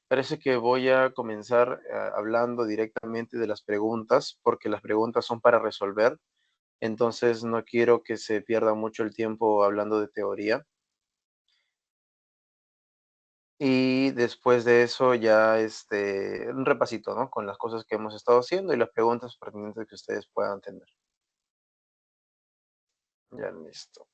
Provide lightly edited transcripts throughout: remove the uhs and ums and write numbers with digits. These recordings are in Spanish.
Parece que voy a comenzar hablando directamente de las preguntas, porque las preguntas son para resolver, entonces no quiero que se pierda mucho el tiempo hablando de teoría. Y después de eso ya un repasito, ¿no? Con las cosas que hemos estado haciendo y las preguntas pertinentes que ustedes puedan tener. Ya, listo.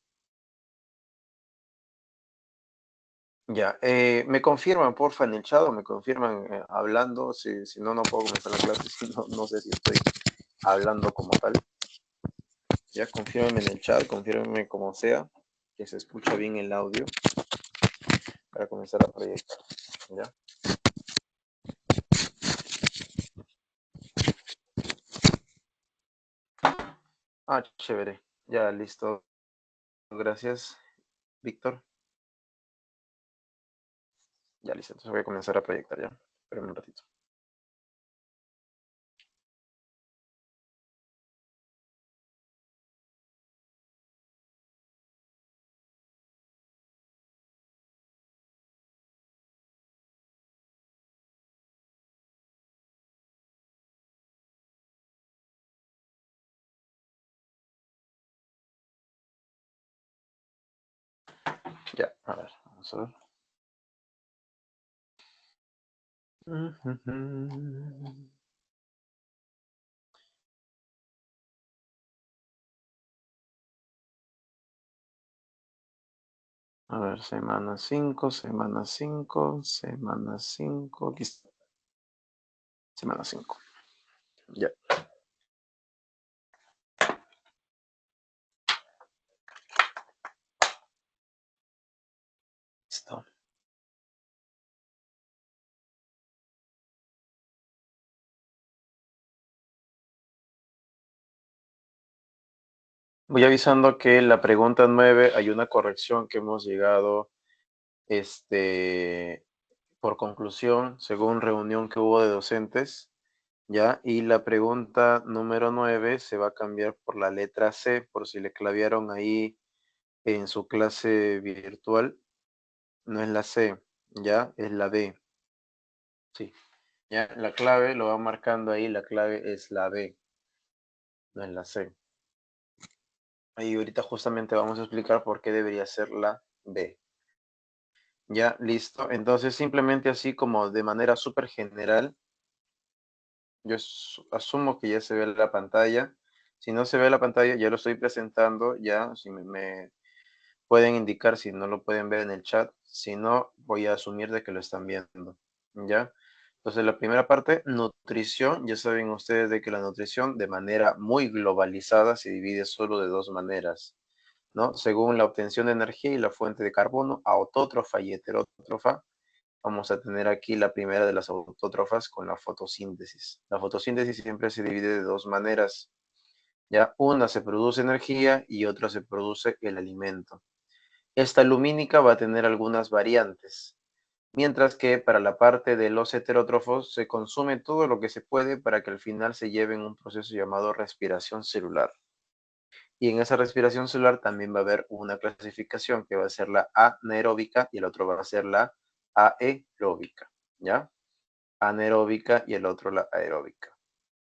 Ya, me confirman, porfa, en el chat o me confirman hablando, si no, no puedo comenzar la clase, si no, no sé si estoy hablando como tal. Ya, confírmenme en el chat, confírmenme como sea, que se escucha bien el audio para comenzar a proyectar. Ya, chévere, ya, listo. Gracias, Víctor. Ya, listo, entonces voy a comenzar a proyectar ya. Espérame un ratito. Ya, a ver, vamos a ver. A ver, semana 5, semana 5, semana 5, listo. Semana 5. Ya, listo. Voy avisando que la pregunta 9 hay una corrección que hemos llegado, este, por conclusión, según reunión que hubo de docentes, ¿ya? Y la pregunta número 9 se va a cambiar por la letra C, por si le clavearon ahí en su clase virtual. No es la C, ¿ya? Es la B. Sí, ya, la clave lo va marcando ahí, la clave es la B, no es la C. Ahí ahorita justamente vamos a explicar por qué debería ser la B. Ya, listo. Entonces, simplemente así como de manera súper general, yo asumo que ya se ve la pantalla. Si no se ve la pantalla, ya lo estoy presentando, ya, si me pueden indicar si no lo pueden ver en el chat. Si no, voy a asumir de que lo están viendo, ¿ya? Entonces, la primera parte, nutrición. Ya saben ustedes de que la nutrición de manera muy globalizada se divide solo de dos maneras, ¿no? Según la obtención de energía y la fuente de carbono, autótrofa y heterótrofa. Vamos a tener aquí la primera de las autótrofas con la fotosíntesis. La fotosíntesis siempre se divide de dos maneras, ¿ya? Una se produce energía y otra se produce el alimento. Esta lumínica va a tener algunas variantes, mientras que para la parte de los heterótrofos se consume todo lo que se puede para que al final se lleve en un proceso llamado respiración celular. Y en esa respiración celular también va a haber una clasificación que va a ser la anaeróbica y el otro va a ser la aeróbica, ¿ya? Anaeróbica y el otro la aeróbica.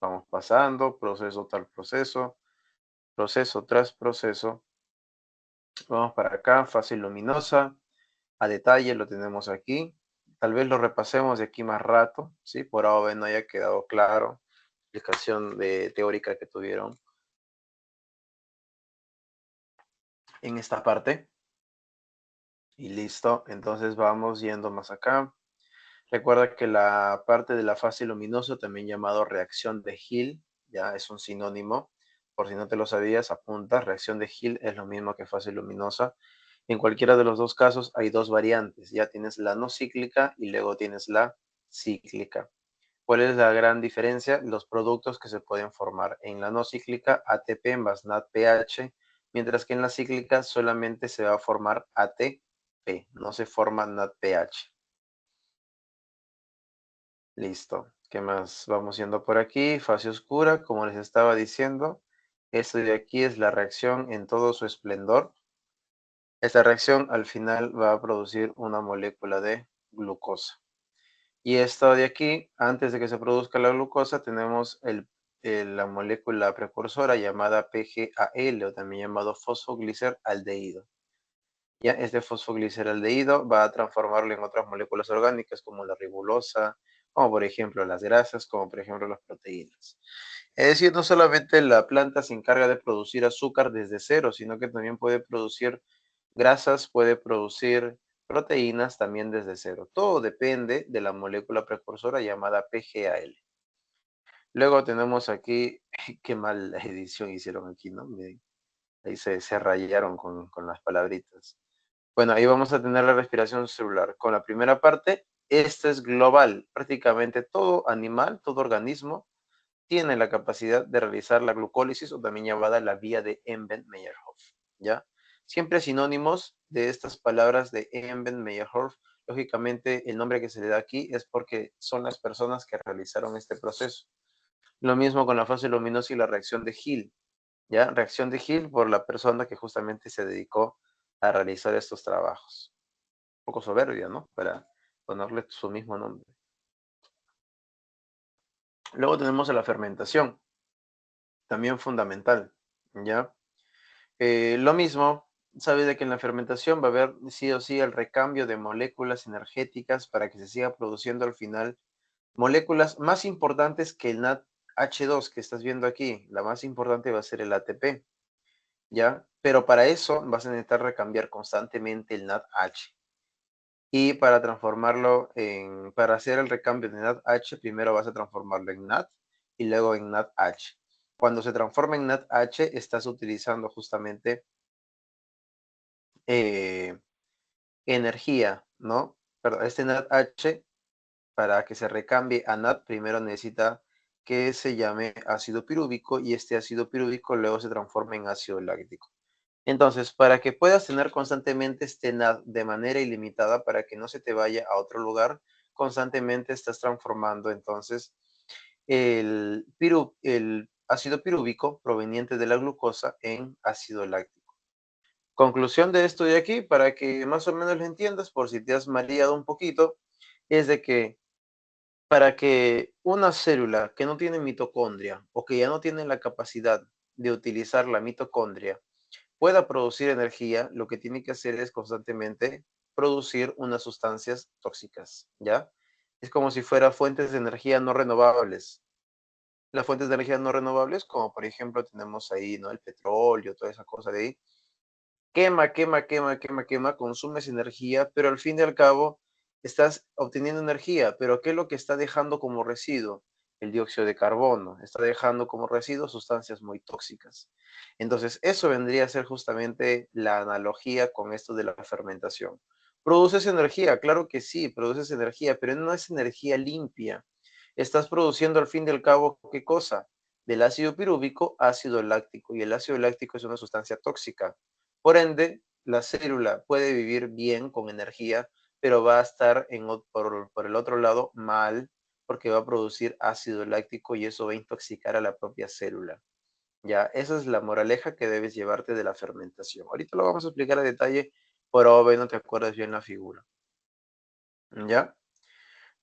Vamos pasando, proceso tras proceso, proceso tras proceso. Vamos para acá, fase luminosa, a detalle lo tenemos aquí. Tal vez lo repasemos de aquí más rato, ¿sí? Por ahora no haya quedado claro la explicación teórica que tuvieron en esta parte. Y listo, entonces vamos yendo más acá. Recuerda que la parte de la fase luminosa, también llamado reacción de Hill, ya es un sinónimo. Por si no te lo sabías, apunta, reacción de Hill es lo mismo que fase luminosa. En cualquiera de los dos casos hay dos variantes. Ya tienes la no cíclica y luego tienes la cíclica. ¿Cuál es la gran diferencia? Los productos que se pueden formar. En la no cíclica, ATP más NADPH, mientras que en la cíclica solamente se va a formar ATP, no se forma NADPH. Listo. ¿Qué más? Vamos yendo por aquí. Fase oscura, como les estaba diciendo. Esto de aquí es la reacción en todo su esplendor. Esta reacción al final va a producir una molécula de glucosa. Y esto de aquí, antes de que se produzca la glucosa, tenemos la molécula precursora llamada PGAL, o también llamado fosfogliceraldehído. Ya este fosfogliceraldehído va a transformarlo en otras moléculas orgánicas como la ribolosa, como por ejemplo las grasas, como por ejemplo las proteínas. Es decir, no solamente la planta se encarga de producir azúcar desde cero, sino que también puede producir grasas, puede producir proteínas también desde cero. Todo depende de la molécula precursora llamada PGAL. Luego tenemos aquí, qué mal edición hicieron aquí, ¿no? Miren, ahí se rayaron con las palabritas. Bueno, ahí vamos a tener la respiración celular. Con la primera parte, esta es global. Prácticamente todo animal, todo organismo tiene la capacidad de realizar la glucólisis o también llamada la vía de Embden-Meyerhof, ¿ya? Siempre sinónimos de estas palabras de Embden-Meyerhof. Lógicamente, el nombre que se le da aquí es porque son las personas que realizaron este proceso. Lo mismo con la fase luminosa y la reacción de Hill, ¿ya? Reacción de Hill por la persona que justamente se dedicó a realizar estos trabajos. Un poco soberbia, ¿no? Para ponerle su mismo nombre. Luego tenemos la fermentación, también fundamental, ¿ya? Lo mismo, sabes de que en la fermentación va a haber sí o sí el recambio de moléculas energéticas para que se siga produciendo al final moléculas más importantes que el NADH2 que estás viendo aquí. La más importante va a ser el ATP, ¿ya? Pero para eso vas a necesitar recambiar constantemente el NADH. Y para transformarlo para hacer el recambio de NADH, primero vas a transformarlo en NAD y luego en NADH. Cuando se transforma en NADH, estás utilizando justamente eh, energía, ¿no? Perdón, este NADH, para que se recambie a NAD, primero necesita que se llame ácido pirúvico y este ácido pirúvico luego se transforma en ácido láctico. Entonces, para que puedas tener constantemente este NAD de manera ilimitada, para que no se te vaya a otro lugar, constantemente estás transformando entonces el ácido pirúvico proveniente de la glucosa en ácido láctico. Conclusión de esto de aquí, para que más o menos lo entiendas, por si te has mareado un poquito, es de que para que una célula que no tiene mitocondria o que ya no tiene la capacidad de utilizar la mitocondria pueda producir energía, lo que tiene que hacer es constantemente producir unas sustancias tóxicas, ¿ya? Es como si fuera fuentes de energía no renovables. Las fuentes de energía no renovables, como por ejemplo tenemos ahí, ¿no? El petróleo, toda esa cosa de ahí, quema, consumes energía, pero al fin y al cabo estás obteniendo energía, pero ¿qué es lo que está dejando como residuo? El dióxido de carbono, está dejando como residuo sustancias muy tóxicas. Entonces, eso vendría a ser justamente la analogía con esto de la fermentación. ¿Produces energía? Claro que sí, produces energía, pero no es energía limpia. Estás produciendo al fin y al cabo, ¿qué cosa? Del ácido pirúvico, ácido láctico, y el ácido láctico es una sustancia tóxica. Por ende, la célula puede vivir bien con energía, pero va a estar por el otro lado mal porque va a producir ácido láctico y eso va a intoxicar a la propia célula. Ya, esa es la moraleja que debes llevarte de la fermentación. Ahorita lo vamos a explicar a detalle, pero hoy no te acuerdas bien la figura. ¿Ya?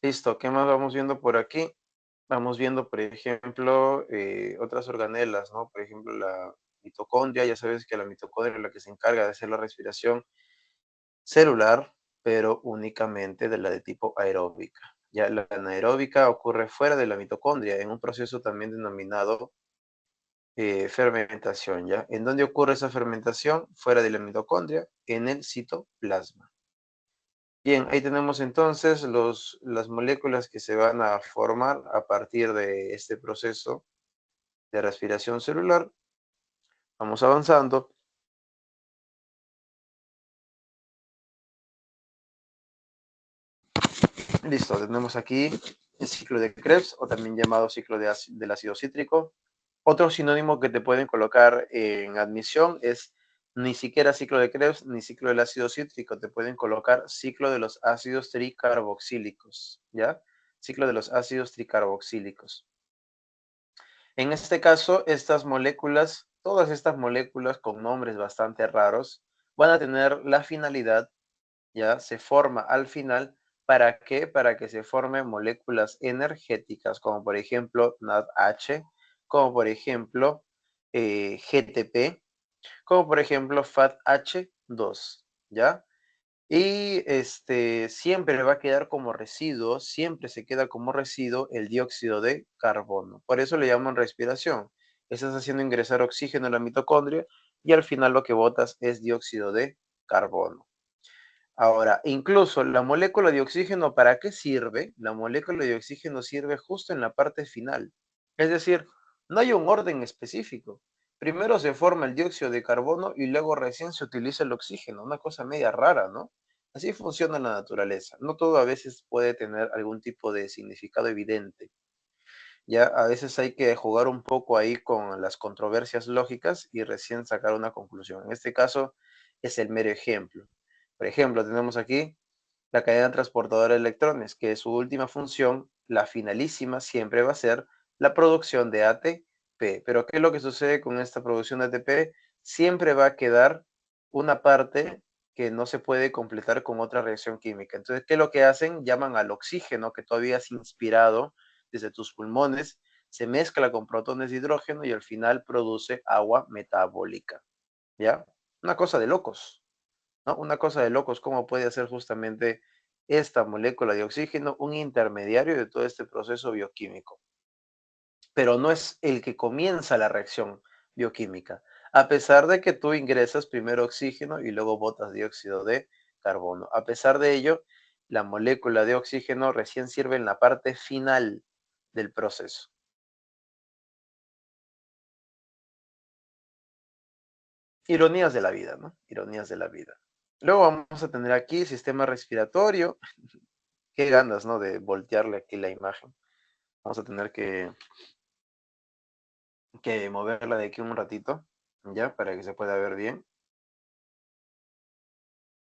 Listo, ¿qué más vamos viendo por aquí? Vamos viendo, por ejemplo, otras organelas, ¿no? Por ejemplo, la mitocondria, ya sabes que la mitocondria es la que se encarga de hacer la respiración celular, pero únicamente de la de tipo aeróbica. Ya la anaeróbica ocurre fuera de la mitocondria, en un proceso también denominado fermentación, ¿ya? ¿En dónde ocurre esa fermentación? Fuera de la mitocondria, en el citoplasma. Bien, ahí tenemos entonces las moléculas que se van a formar a partir de este proceso de respiración celular. Vamos avanzando. Listo, tenemos aquí el ciclo de Krebs o también llamado ciclo del ácido cítrico. Otro sinónimo que te pueden colocar en admisión es ni siquiera ciclo de Krebs ni ciclo del ácido cítrico. Te pueden colocar ciclo de los ácidos tricarboxílicos, ¿ya? Ciclo de los ácidos tricarboxílicos. En este caso, estas moléculas, todas estas moléculas con nombres bastante raros, van a tener la finalidad, ya se forma al final ¿Para qué? Para que se formen moléculas energéticas, como por ejemplo NADH, como por ejemplo GTP, como por ejemplo FADH2, ¿ya? Y siempre va a quedar como residuo, siempre se queda como residuo el dióxido de carbono. Por eso le llaman respiración. Estás haciendo ingresar oxígeno a la mitocondria y al final lo que botas es dióxido de carbono. Ahora, incluso la molécula de oxígeno, ¿para qué sirve? La molécula de oxígeno sirve justo en la parte final. Es decir, no hay un orden específico. Primero se forma el dióxido de carbono y luego recién se utiliza el oxígeno. Una cosa media rara, ¿no? Así funciona la naturaleza. No todo a veces puede tener algún tipo de significado evidente. Ya a veces hay que jugar un poco ahí con las controversias lógicas y recién sacar una conclusión. En este caso es el mero ejemplo. Por ejemplo, tenemos aquí la cadena transportadora de electrones, que su última función, la finalísima, siempre va a ser la producción de ATP. Pero ¿qué es lo que sucede con esta producción de ATP? Siempre va a quedar una parte que no se puede completar con otra reacción química. Entonces, ¿qué es lo que hacen? Llaman al oxígeno que todavía has inspirado desde tus pulmones, se mezcla con protones de hidrógeno y al final produce agua metabólica. ¿Ya? Una cosa de locos, ¿no? Una cosa de locos, ¿cómo puede hacer justamente esta molécula de oxígeno un intermediario de todo este proceso bioquímico? Pero no es el que comienza la reacción bioquímica, a pesar de que tú ingresas primero oxígeno y luego botas dióxido de carbono. A pesar de ello, la molécula de oxígeno recién sirve en la parte final del proceso. Ironías de la vida, ¿no? Ironías de la vida. Luego vamos a tener aquí sistema respiratorio. Qué ganas, ¿no? De voltearle aquí la imagen. Vamos a tener que moverla de aquí un ratito, ¿ya? Para que se pueda ver bien.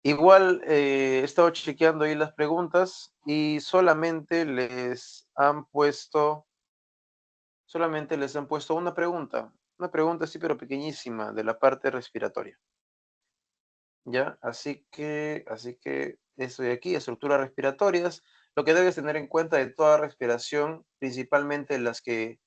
Igual he estado chequeando ahí las preguntas y solamente les han puesto una pregunta sí, pero pequeñísima, de la parte respiratoria. ¿Ya? Así que estoy aquí, estructuras respiratorias. Lo que debes tener en cuenta de toda respiración, principalmente las que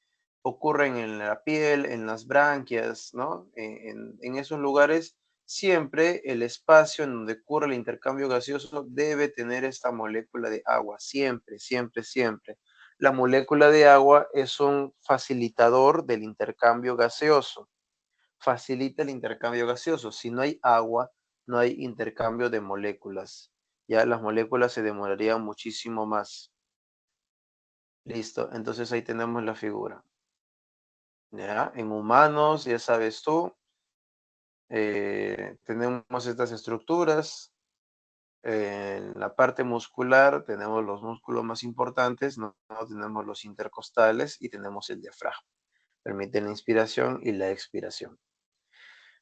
ocurren en la piel, en las branquias, ¿no? En esos lugares, siempre el espacio en donde ocurre el intercambio gaseoso debe tener esta molécula de agua, siempre, siempre, siempre. La molécula de agua es un facilitador del intercambio gaseoso, facilita el intercambio gaseoso. Si no hay agua, no hay intercambio de moléculas. Ya las moléculas se demorarían muchísimo más. Listo, entonces ahí tenemos la figura. ¿Ya? En humanos, ya sabes tú, tenemos estas estructuras. En la parte muscular tenemos los músculos más importantes, no tenemos los intercostales y tenemos el diafragma. Permiten la inspiración y la expiración.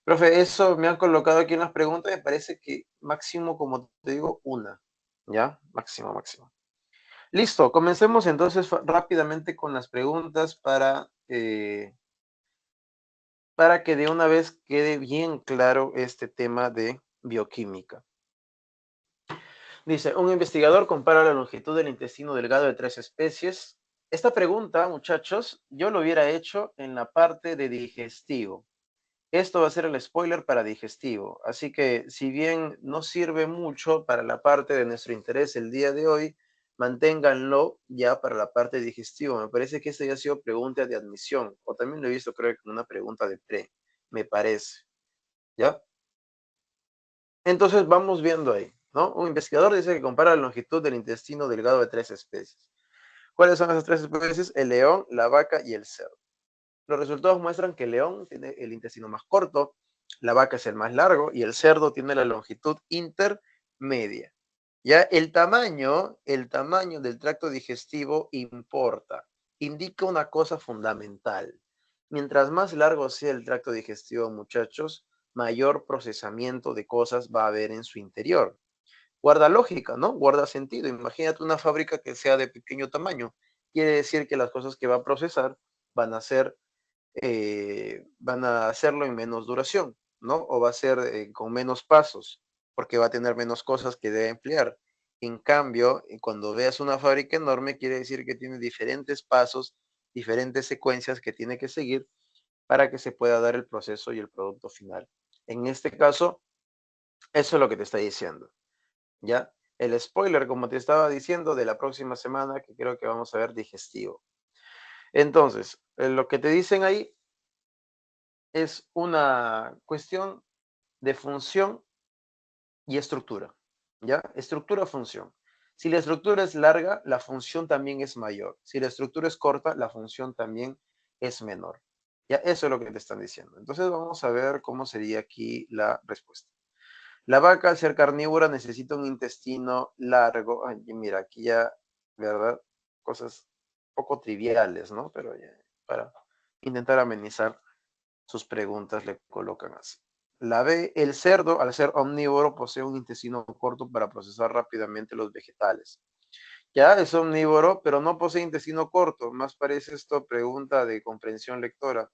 Profe, eso me han colocado aquí en las preguntas, me parece que máximo, como te digo, una. ¿Ya? Máximo, máximo. Listo, comencemos entonces rápidamente con las preguntas para que de una vez quede bien claro este tema de bioquímica. Dice, un investigador compara la longitud del intestino delgado de 3 especies. Esta pregunta, muchachos, yo lo hubiera hecho en la parte de digestivo. Esto va a ser el spoiler para digestivo, así que si bien no sirve mucho para la parte de nuestro interés el día de hoy, manténganlo ya para la parte digestivo. Me parece que esta ya ha sido pregunta de admisión, o también lo he visto creo que como una pregunta de pre, me parece, ¿ya? Entonces vamos viendo ahí, ¿no? Un investigador dice que compara la longitud del intestino delgado de 3 especies. ¿Cuáles son esas 3 especies? El león, la vaca y el cerdo. Los resultados muestran que el león tiene el intestino más corto, la vaca es el más largo y el cerdo tiene la longitud intermedia. Ya el tamaño del tracto digestivo importa, indica una cosa fundamental. Mientras más largo sea el tracto digestivo, muchachos, mayor procesamiento de cosas va a haber en su interior. Guarda lógica, ¿no? Guarda sentido. Imagínate una fábrica que sea de pequeño tamaño. Quiere decir que las cosas que va a procesar van a ser van a hacerlo en menos duración, ¿no? O va a ser con menos pasos, porque va a tener menos cosas que debe emplear. En cambio, cuando veas una fábrica enorme, quiere decir que tiene diferentes pasos, diferentes secuencias que tiene que seguir para que se pueda dar el proceso y el producto final. En este caso, eso es lo que te está diciendo, ¿ya? El spoiler, como te estaba diciendo, de la próxima semana, que creo que vamos a ver digestivo. Entonces, lo que te dicen ahí es una cuestión de función y estructura, ¿ya? Estructura, función. Si la estructura es larga, la función también es mayor. Si la estructura es corta, la función también es menor. Ya, eso es lo que te están diciendo. Entonces vamos a ver cómo sería aquí la respuesta. La vaca, al ser carnívora, necesita un intestino largo. Ay, mira, aquí ya, ¿verdad? Cosas poco triviales, ¿no? Pero ya, para intentar amenizar sus preguntas le colocan así. La B, el cerdo, al ser omnívoro, posee un intestino corto para procesar rápidamente los vegetales. Ya es omnívoro, pero no posee intestino corto. Más parece esto pregunta de comprensión lectora.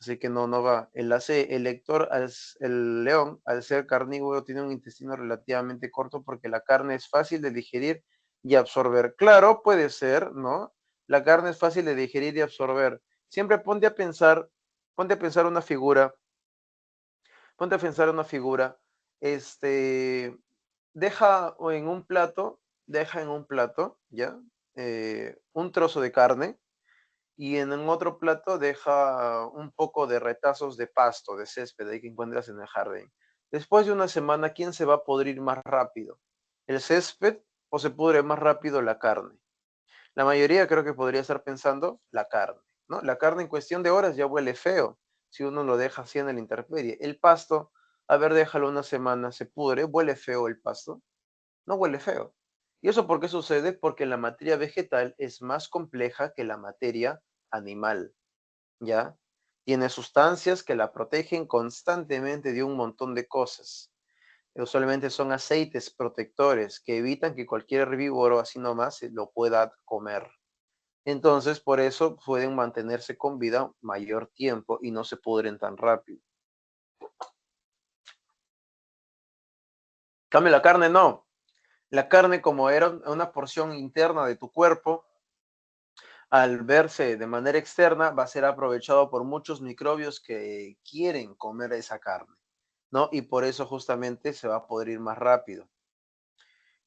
Así que no va. En la C, el león, al ser carnívoro, tiene un intestino relativamente corto porque la carne es fácil de digerir y absorber. Claro, puede ser, ¿no? La carne es fácil de digerir y absorber. Siempre ponte a pensar una figura, ponte a pensar una figura, este, deja en un plato, ¿ya? Un trozo de carne, y en un otro plato deja un poco de retazos de pasto, de césped, ahí que encuentras en el jardín. Después de una semana, ¿quién se va a podrir más rápido? ¿El césped o se pudre más rápido la carne? La mayoría creo que podría estar pensando la carne, ¿no? La carne en cuestión de horas ya huele feo si uno lo deja así en la intemperie. El pasto, a ver, déjalo una semana, se pudre, ¿huele feo el pasto? No huele feo. ¿Y eso por qué sucede? Porque la materia vegetal es más compleja que la materia animal, ¿ya? Tiene sustancias que la protegen constantemente de un montón de cosas. Usualmente son aceites protectores que evitan que cualquier herbívoro así nomás se lo pueda comer. Entonces, por eso pueden mantenerse con vida mayor tiempo y no se pudren tan rápido. En cambio, la carne no. La carne, como era una porción interna de tu cuerpo, al verse de manera externa, va a ser aprovechado por muchos microbios que quieren comer esa carne, ¿no? Y por eso justamente se va a poder ir más rápido.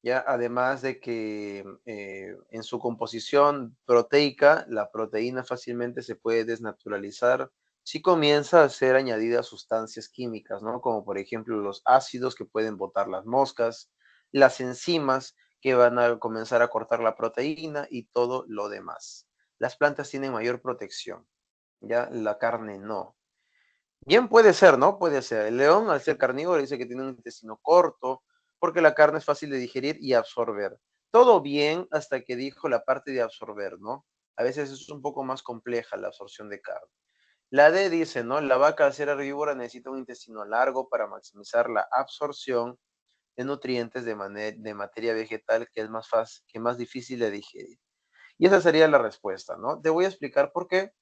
Ya, además de que en su composición proteica, la proteína fácilmente se puede desnaturalizar si comienza a ser añadida a sustancias químicas, ¿no? Como por ejemplo los ácidos que pueden botar las moscas, las enzimas que van a comenzar a cortar la proteína y todo lo demás. Las plantas tienen mayor protección, ya la carne no. Bien puede ser, ¿no? Puede ser. El león, al ser carnívoro, dice que tiene un intestino corto, porque la carne es fácil de digerir y absorber. Todo bien hasta que dijo la parte de absorber, ¿no? A veces es un poco más compleja la absorción de carne. La D dice, ¿no? La vaca, al ser herbívora, necesita un intestino largo para maximizar la absorción de nutrientes de materia vegetal que es más fácil, que más difícil de digerir. Y esa sería la respuesta, ¿no? Te voy a explicar por qué.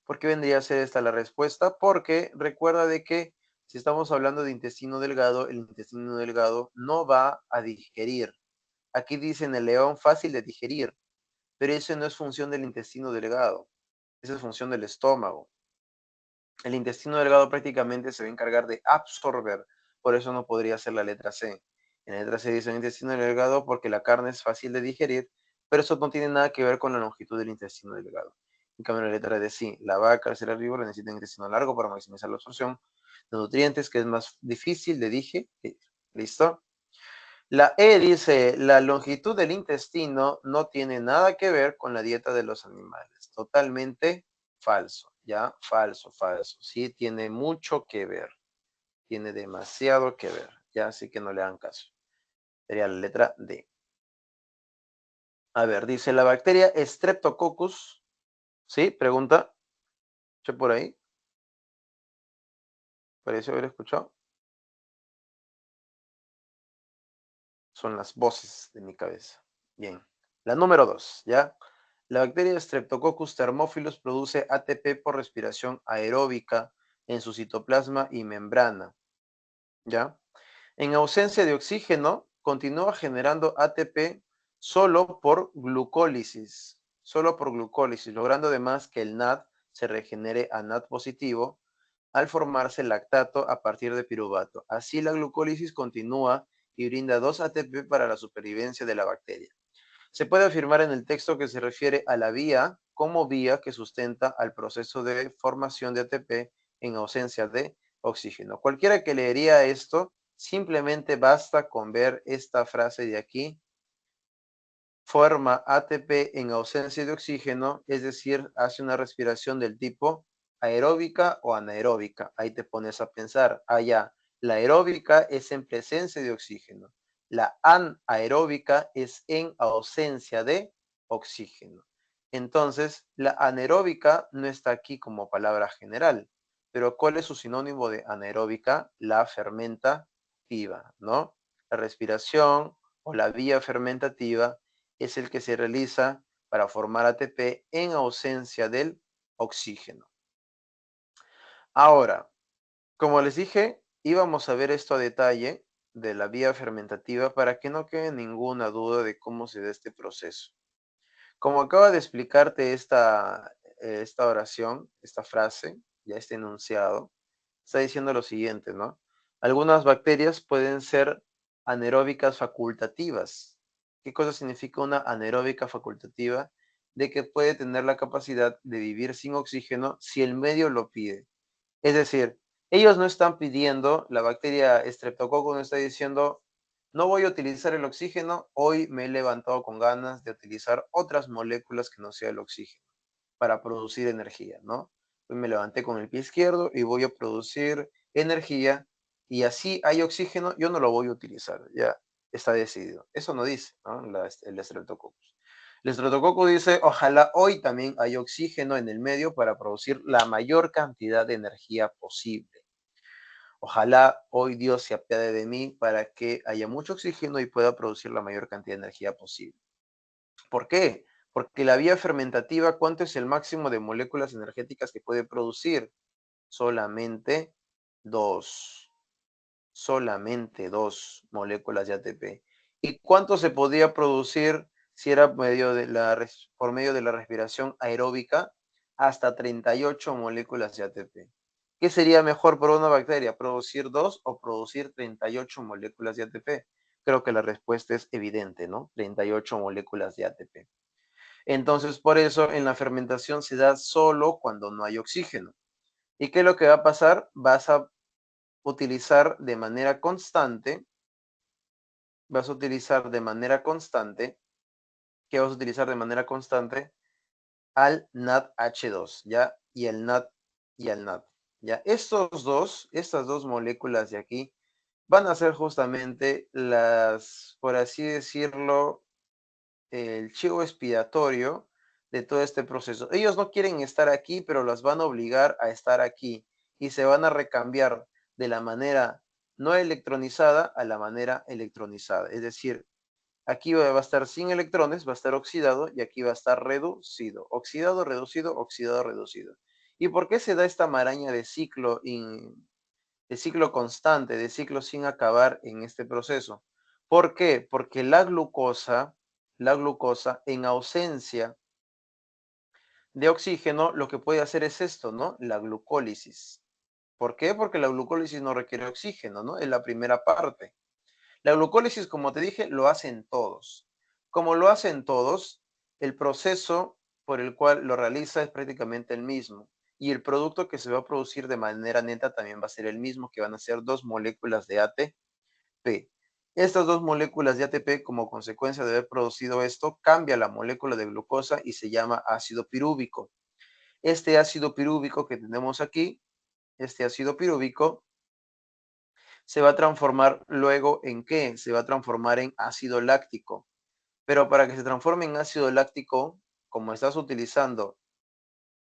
¿Por qué vendría a ser esta la respuesta? Porque recuerda de que si estamos hablando de intestino delgado, el intestino delgado no va a digerir. Aquí dicen el león fácil de digerir, pero eso no es función del intestino delgado, esa es función del estómago. El intestino delgado prácticamente se va a encargar de absorber, por eso no podría ser la letra C. En la letra C dice el intestino delgado porque la carne es fácil de digerir, pero eso no tiene nada que ver con la longitud del intestino delgado. En cambio, la letra D sí, la vaca al ser herbívora necesita un intestino largo para maximizar la absorción de nutrientes, que es más difícil de digerir. ¿Listo? La E dice, la longitud del intestino no tiene nada que ver con la dieta de los animales. Totalmente falso, ¿ya? Falso, falso. Sí, tiene mucho que ver. Tiene demasiado que ver, ¿ya? Así que no le hagan caso. Sería la letra D. A ver, dice la bacteria Streptococcus. ¿Sí? Pregunta. ¿Che por ahí? Parece haber escuchado. Son las voces de mi cabeza. Bien. La número 2, ¿ya? La bacteria Streptococcus thermophilus produce ATP por respiración aeróbica en su citoplasma y membrana, ¿ya? En ausencia de oxígeno, continúa generando ATP solo por glucólisis, logrando además que el NAD se regenere a NAD positivo al formarse lactato a partir de piruvato. Así la glucólisis continúa y brinda 2 ATP para la supervivencia de la bacteria. Se puede afirmar en el texto que se refiere a la vía como vía que sustenta al proceso de formación de ATP en ausencia de oxígeno. Cualquiera que leería esto, simplemente basta con ver esta frase de aquí: forma ATP en ausencia de oxígeno, es decir, hace una respiración del tipo aeróbica o anaeróbica. Ahí te pones a pensar, allá, la aeróbica es en presencia de oxígeno, la anaeróbica es en ausencia de oxígeno. Entonces, la anaeróbica no está aquí como palabra general, pero ¿cuál es su sinónimo de anaeróbica? La fermentativa, ¿no? La respiración o la vía fermentativa es el que se realiza para formar ATP en ausencia del oxígeno. Ahora, como les dije, íbamos a ver esto a detalle de la vía fermentativa para que no quede ninguna duda de cómo se da este proceso. Como acaba de explicarte esta oración, esta frase, ya este enunciado, está diciendo lo siguiente, ¿no? Algunas bacterias pueden ser anaeróbicas facultativas. ¿Qué cosa significa una anaeróbica facultativa? De que puede tener la capacidad de vivir sin oxígeno si el medio lo pide. Es decir, ellos no están pidiendo, la bacteria Streptococcus no está diciendo, no voy a utilizar el oxígeno, hoy me he levantado con ganas de utilizar otras moléculas que no sea el oxígeno para producir energía, ¿no? Hoy me levanté con el pie izquierdo y voy a producir energía y así hay oxígeno, yo no lo voy a utilizar, ya está decidido. Eso no dice, ¿no? El Streptococcus. El Streptococcus dice, ojalá hoy también haya oxígeno en el medio para producir la mayor cantidad de energía posible. Ojalá hoy Dios se apiade de mí para que haya mucho oxígeno y pueda producir la mayor cantidad de energía posible. ¿Por qué? Porque la vía fermentativa, ¿cuánto es el máximo de moléculas energéticas que puede producir? Solamente 2. Solamente 2 moléculas de ATP. ¿Y cuánto se podía producir si era por medio de la respiración aeróbica? Hasta 38 moléculas de ATP. ¿Qué sería mejor para una bacteria? ¿Producir 2 o producir 38 moléculas de ATP? Creo que la respuesta es evidente, ¿no? 38 moléculas de ATP. Entonces, por eso en la fermentación se da solo cuando no hay oxígeno. ¿Y qué es lo que va a pasar? Vas a utilizar de manera constante, ¿qué vas a utilizar de manera constante? Al NADH2, ¿ya? Y el NAD y el NAD, ¿ya? Estas dos moléculas de aquí van a ser justamente las, por así decirlo, el chivo expiatorio de todo este proceso. Ellos no quieren estar aquí, pero las van a obligar a estar aquí y se van a recambiar de la manera no electronizada a la manera electronizada. Es decir, aquí va a estar sin electrones, va a estar oxidado y aquí va a estar reducido. Oxidado, reducido, oxidado, reducido. ¿Y por qué se da esta maraña de ciclo constante, de ciclo sin acabar en este proceso? ¿Por qué? Porque la glucosa en ausencia de oxígeno, lo que puede hacer es esto, ¿no? La glucólisis. ¿Por qué? Porque la glucólisis no requiere oxígeno, ¿no? Es la primera parte. La glucólisis, como te dije, lo hacen todos. Como lo hacen todos, el proceso por el cual lo realiza es prácticamente el mismo. Y el producto que se va a producir de manera neta también va a ser el mismo, que van a ser 2 moléculas de ATP. Estas 2 moléculas de ATP, como consecuencia de haber producido esto, cambia la molécula de glucosa y se llama ácido pirúvico. Este ácido pirúvico que tenemos aquí, este ácido pirúvico, se va a transformar luego ¿en qué? Se va a transformar en ácido láctico. Pero para que se transforme en ácido láctico, como estás utilizando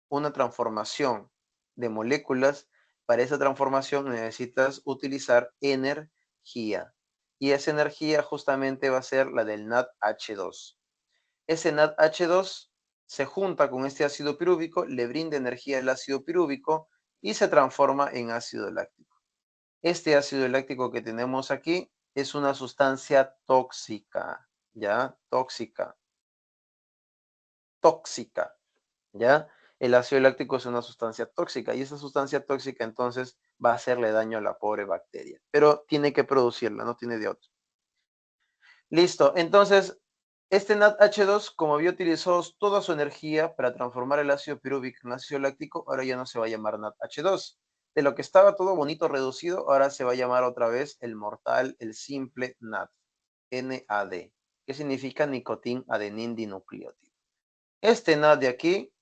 una transformación de moléculas, para esa transformación necesitas utilizar energía. Y esa energía justamente va a ser la del NADH2. Ese NADH2 se junta con este ácido pirúvico, le brinda energía al ácido pirúvico y se transforma en ácido láctico. Este ácido láctico que tenemos aquí es una sustancia tóxica, ¿ya? Tóxica, tóxica, ¿ya? El ácido láctico es una sustancia tóxica y esa sustancia tóxica entonces va a hacerle daño a la pobre bacteria, pero tiene que producirla, no tiene de otra. Listo, entonces este NADH2, como había utilizado toda su energía para transformar el ácido pirúvico en ácido láctico, ahora ya no se va a llamar NADH2. De lo que estaba todo bonito reducido, ahora se va a llamar otra vez el mortal, el simple NAD, NAD, que significa nicotín adenín dinucleótido. Este NAD de aquí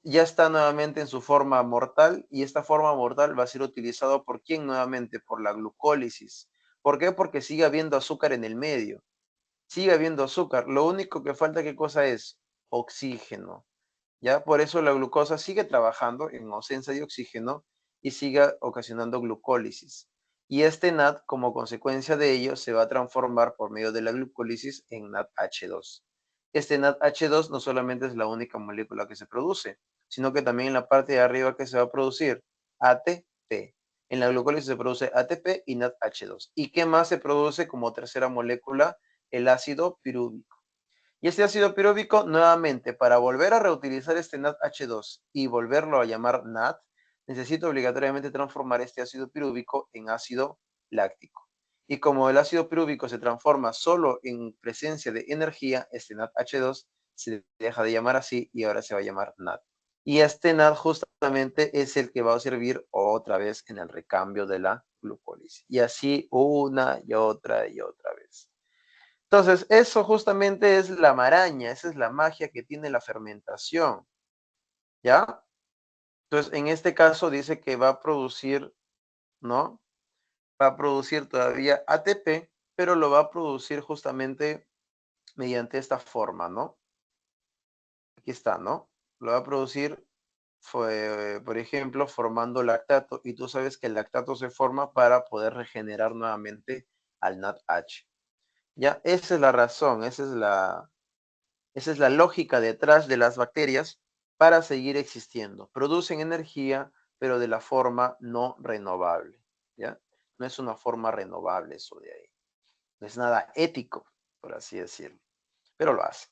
ya está nuevamente en su forma mortal y esta forma mortal va a ser utilizado por quién nuevamente, por la glucólisis. ¿Por qué? Porque sigue habiendo azúcar en el medio. Sigue habiendo azúcar. Lo único que falta, ¿qué cosa es? Oxígeno. ¿Ya? Por eso la glucosa sigue trabajando en ausencia de oxígeno y sigue ocasionando glucólisis. Y este NAD, como consecuencia de ello, se va a transformar por medio de la glucólisis en NADH2. Este NADH2 no solamente es la única molécula que se produce, sino que también en la parte de arriba que se va a producir ATP. En la glucólisis se produce ATP y NADH2. ¿Y qué más se produce como tercera molécula? El ácido pirúvico. Y este ácido piróvico, nuevamente, para volver a reutilizar este NADH2 y volverlo a llamar NAD, necesito obligatoriamente transformar este ácido pirúvico en ácido láctico. Y como el ácido pirúvico se transforma solo en presencia de energía, este NADH2 se deja de llamar así y ahora se va a llamar NAD. Y este NAD justamente es el que va a servir otra vez en el recambio de la glucólisis. Y así una y otra vez. Entonces, eso justamente es la maraña, esa es la magia que tiene la fermentación, ¿ya? Entonces, en este caso dice que va a producir, ¿no? Va a producir todavía ATP, pero lo va a producir justamente mediante esta forma, ¿no? Aquí está, ¿no? Lo va a producir, por ejemplo, formando lactato, y tú sabes que el lactato se forma para poder regenerar nuevamente al NADH. Ya, esa es la razón, esa es la lógica detrás de las bacterias para seguir existiendo. Producen energía, pero de la forma no renovable, ¿ya? No es una forma renovable eso de ahí. No es nada ético, por así decirlo, pero lo hace.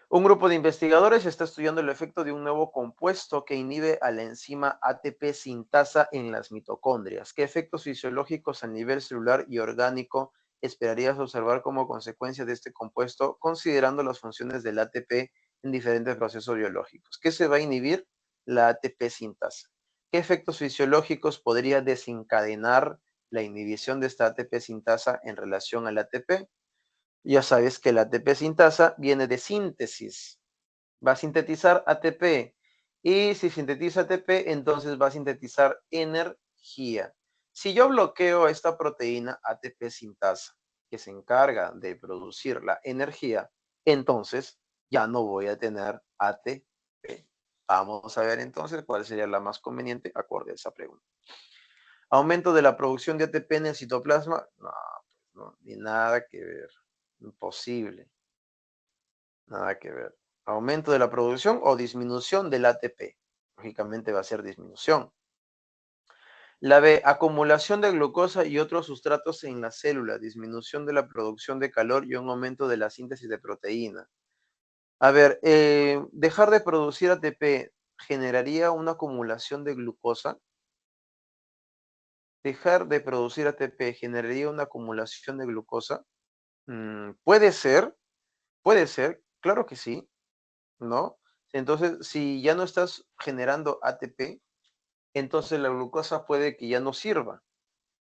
Un grupo de investigadores está estudiando el efecto de un nuevo compuesto que inhibe a la enzima ATP sintasa en las mitocondrias. ¿Qué efectos fisiológicos a nivel celular y orgánico esperarías observar como consecuencia de este compuesto, considerando las funciones del ATP en diferentes procesos biológicos? ¿Qué se va a inhibir? La ATP sintasa. ¿Qué efectos fisiológicos podría desencadenar la inhibición de esta ATP sintasa en relación al ATP? Ya sabes que la ATP sintasa viene de síntesis. Va a sintetizar ATP. Y si sintetiza ATP, entonces va a sintetizar energía. Si yo bloqueo esta proteína ATP sintasa, que se encarga de producir la energía, entonces ya no voy a tener ATP. Vamos a ver entonces cuál sería la más conveniente acorde a esa pregunta. Aumento de la producción de ATP en el citoplasma. No, pues no, ni nada que ver. Imposible. Nada que ver. Aumento de la producción o disminución del ATP. Lógicamente va a ser disminución. La B, acumulación de glucosa y otros sustratos en la célula, disminución de la producción de calor y un aumento de la síntesis de proteína. A ver, dejar de producir ATP generaría una acumulación de glucosa. Dejar de producir ATP generaría una acumulación de glucosa. Puede ser, claro que sí, ¿no? Entonces, si ya no estás generando ATP, entonces la glucosa puede que ya no sirva,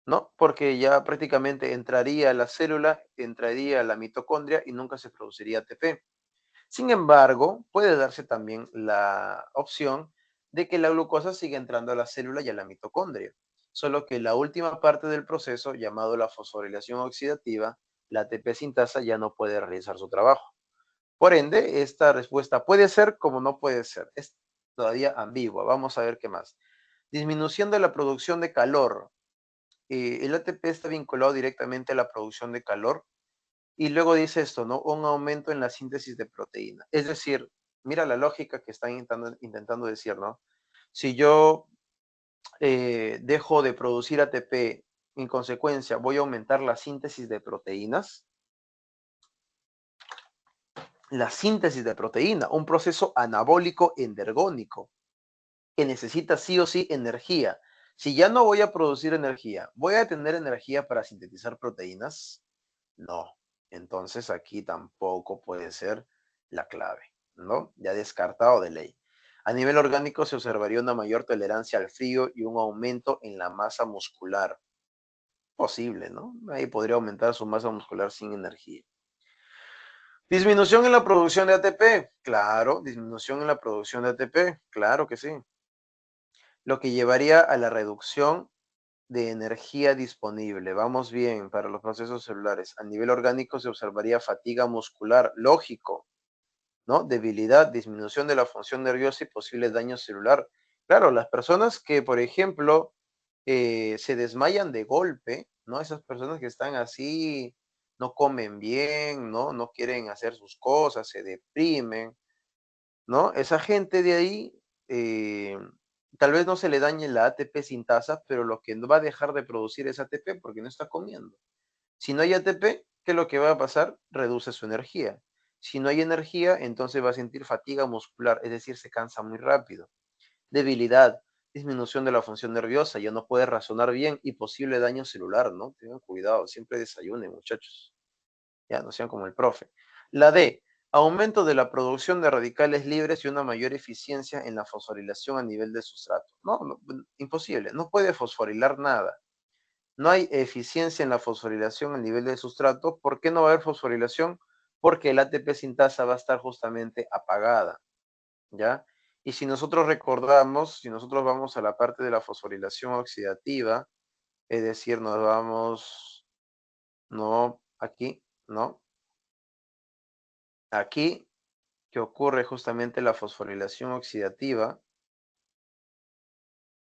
¿no? Porque ya prácticamente entraría a la célula, entraría a la mitocondria y nunca se produciría ATP. Sin embargo, puede darse también la opción de que la glucosa siga entrando a la célula y a la mitocondria, solo que la última parte del proceso, llamado la fosforilación oxidativa, la ATP sintasa ya no puede realizar su trabajo. Por ende, esta respuesta puede ser como no puede ser. Es todavía ambigua. Vamos a ver qué más. Disminución de la producción de calor. El ATP está vinculado directamente a la producción de calor. Y luego dice esto, ¿no? Un aumento en la síntesis de proteína. Es decir, mira la lógica que están intentando decir, ¿no? Si yo dejo de producir ATP en consecuencia, voy a aumentar la síntesis de proteínas. La síntesis de proteína, un proceso anabólico endergónico que necesita sí o sí energía. Si ya no voy a producir energía, ¿voy a tener energía para sintetizar proteínas? No. Entonces aquí tampoco puede ser la clave, ¿no? Ya descartado de ley. A nivel orgánico se observaría una mayor tolerancia al frío y un aumento en la masa muscular. Posible, ¿no? Ahí podría aumentar su masa muscular sin energía. Disminución en la producción de ATP. Claro, disminución en la producción de ATP. Claro que sí. Lo que llevaría a la reducción de energía disponible. Vamos bien para los procesos celulares. A nivel orgánico se observaría fatiga muscular. Lógico, ¿no? Debilidad, disminución de la función nerviosa y posible daño celular. Claro, las personas que, por ejemplo, se desmayan de golpe, ¿no? Esas personas que están así, no comen bien, ¿no? No quieren hacer sus cosas, se deprimen, ¿no? Esa gente de ahí, tal vez no se le dañe la ATP sintasa, pero lo que va a dejar de producir es ATP porque no está comiendo. Si no hay ATP, ¿qué es lo que va a pasar? Reduce su energía. Si no hay energía, entonces va a sentir fatiga muscular, es decir, se cansa muy rápido. Debilidad, disminución de la función nerviosa, ya no puede razonar bien y posible daño celular, ¿no? Tengan cuidado, siempre desayunen, muchachos. Ya, no sean como el profe. La D, aumento de la producción de radicales libres y una mayor eficiencia en la fosforilación a nivel de sustrato. No, imposible, no puede fosforilar nada. No hay eficiencia en la fosforilación a nivel del sustrato. ¿Por qué no va a haber fosforilación? Porque el ATP sintasa va a estar justamente apagada, ¿ya? Y si nosotros recordamos, si nosotros vamos a la parte de la fosforilación oxidativa, es decir, nos vamos, no, aquí, no, aquí, que ocurre justamente la fosforilación oxidativa,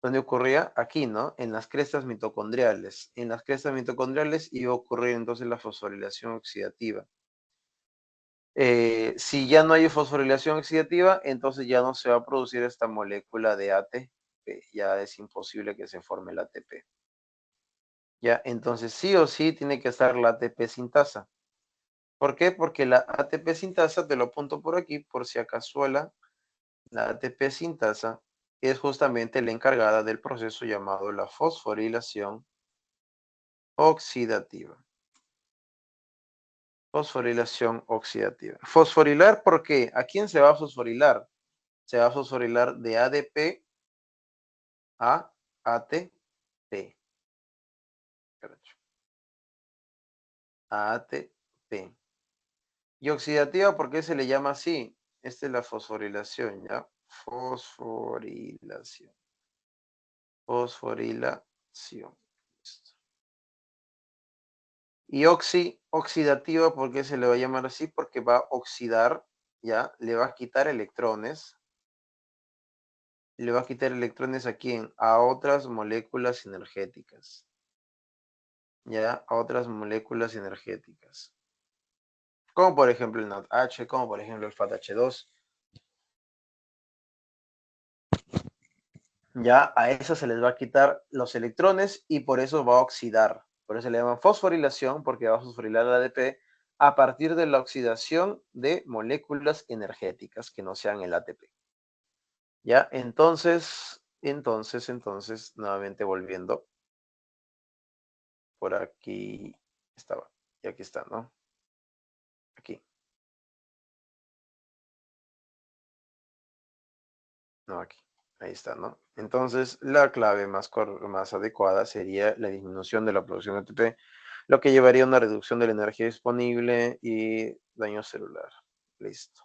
¿dónde ocurría? Aquí, ¿no? En las crestas mitocondriales. En las crestas mitocondriales iba a ocurrir entonces la fosforilación oxidativa. Si ya no hay fosforilación oxidativa, entonces ya no se va a producir esta molécula de ATP. Ya es imposible que se forme el ATP. Ya, entonces sí o sí tiene que estar la ATP sintasa. ¿Por qué? Porque la ATP sintasa, te lo apunto por aquí, por si acaso la ATP sintasa es justamente la encargada del proceso llamado la fosforilación oxidativa. Fosforilación oxidativa. Fosforilar, ¿por qué? ¿A quién se va a fosforilar? Se va a fosforilar de ADP a ATP. A ATP. Y oxidativa, ¿por qué se le llama así? Esta es la fosforilación, ¿ya? Fosforilación. Fosforilación. Y oxidativa, ¿por qué se le va a llamar así? Porque va a oxidar, ¿ya? Le va a quitar electrones. Le va a quitar electrones a quién? A otras moléculas energéticas. ¿Ya? A otras moléculas energéticas. Como por ejemplo el NADH, como por ejemplo el FATH2. Ya a eso se les va a quitar los electrones y por eso va a oxidar. Por eso le llaman fosforilación, porque va a fosforilar el ADP a partir de la oxidación de moléculas energéticas que no sean el ATP. Ya, entonces, nuevamente volviendo. Por aquí estaba. Y aquí está, ¿no? Aquí. No, aquí. Ahí está, ¿no? Entonces, la clave más adecuada sería la disminución de la producción de ATP, lo que llevaría a una reducción de la energía disponible y daño celular. Listo.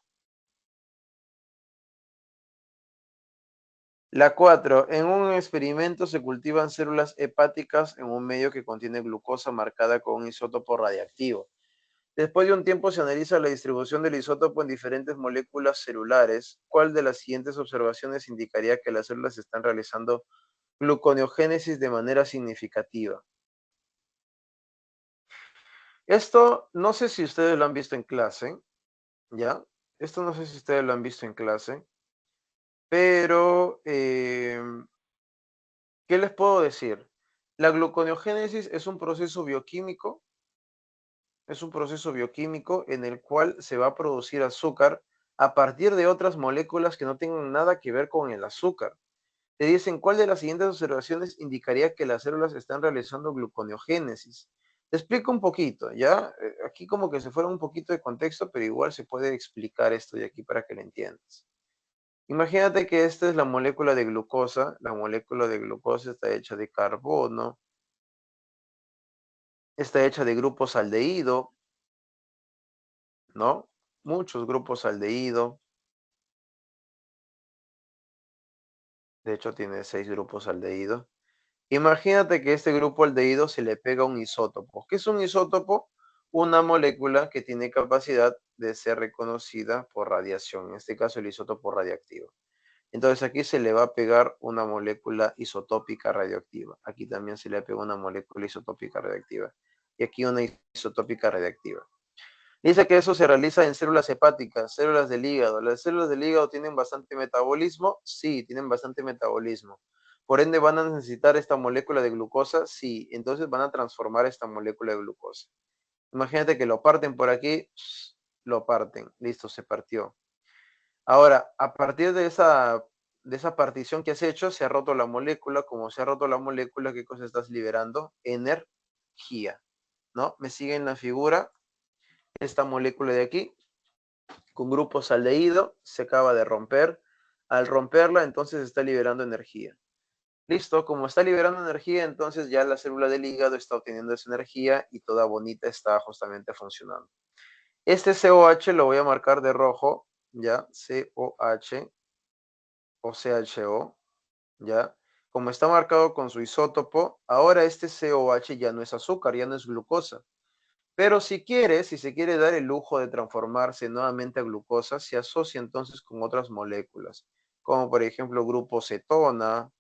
La 4. En un experimento se cultivan células hepáticas en un medio que contiene glucosa marcada con un isótopo radiactivo. Después de un tiempo se analiza la distribución del isótopo en diferentes moléculas celulares. ¿Cuál de las siguientes observaciones indicaría que las células están realizando gluconeogénesis de manera significativa? Esto no sé si ustedes lo han visto en clase, ¿ya? Esto no sé si ustedes lo han visto en clase, pero ¿qué les puedo decir? La gluconeogénesis es un proceso bioquímico en el cual se va a producir azúcar a partir de otras moléculas que no tengan nada que ver con el azúcar. Te dicen cuál de las siguientes observaciones indicaría que las células están realizando gluconeogénesis. Te explico un poquito, ¿ya? Aquí como que se fuera un poquito de contexto, pero igual se puede explicar esto de aquí para que lo entiendas. Imagínate que esta es la molécula de glucosa. La molécula de glucosa está hecha de carbono, está hecha de grupos aldehído, ¿no? Muchos grupos aldehído. De hecho, tiene 6 grupos aldehído. Imagínate que este grupo aldehído se le pega un isótopo. ¿Qué es un isótopo? Una molécula que tiene capacidad de ser reconocida por radiación, en este caso el isótopo radiactivo. Entonces aquí se le va a pegar una molécula isotópica radioactiva. Aquí también se le pega una molécula isotópica radioactiva. Y aquí una isotópica radioactiva. Dice que eso se realiza en células hepáticas, células del hígado. ¿Las células del hígado tienen bastante metabolismo? Sí, tienen bastante metabolismo. Por ende, ¿van a necesitar esta molécula de glucosa? Sí, entonces van a transformar esta molécula de glucosa. Imagínate que lo parten por aquí, lo parten, listo, se partió. Ahora, a partir de esa partición que has hecho, se ha roto la molécula. Como se ha roto la molécula, ¿qué cosa estás liberando? Energía, ¿no? ¿Me siguen la figura? Esta molécula de aquí, con grupos aldehído, se acaba de romper. Al romperla, entonces está liberando energía. Listo, como está liberando energía, entonces ya la célula del hígado está obteniendo esa energía y toda bonita está justamente funcionando. Este COH lo voy a marcar de rojo, ya, COH o CHO, ya. Como está marcado con su isótopo, ahora este COH ya no es azúcar, ya no es glucosa. Pero si se quiere dar el lujo de transformarse nuevamente a glucosa, se asocia entonces con otras moléculas, como por ejemplo grupos cetona,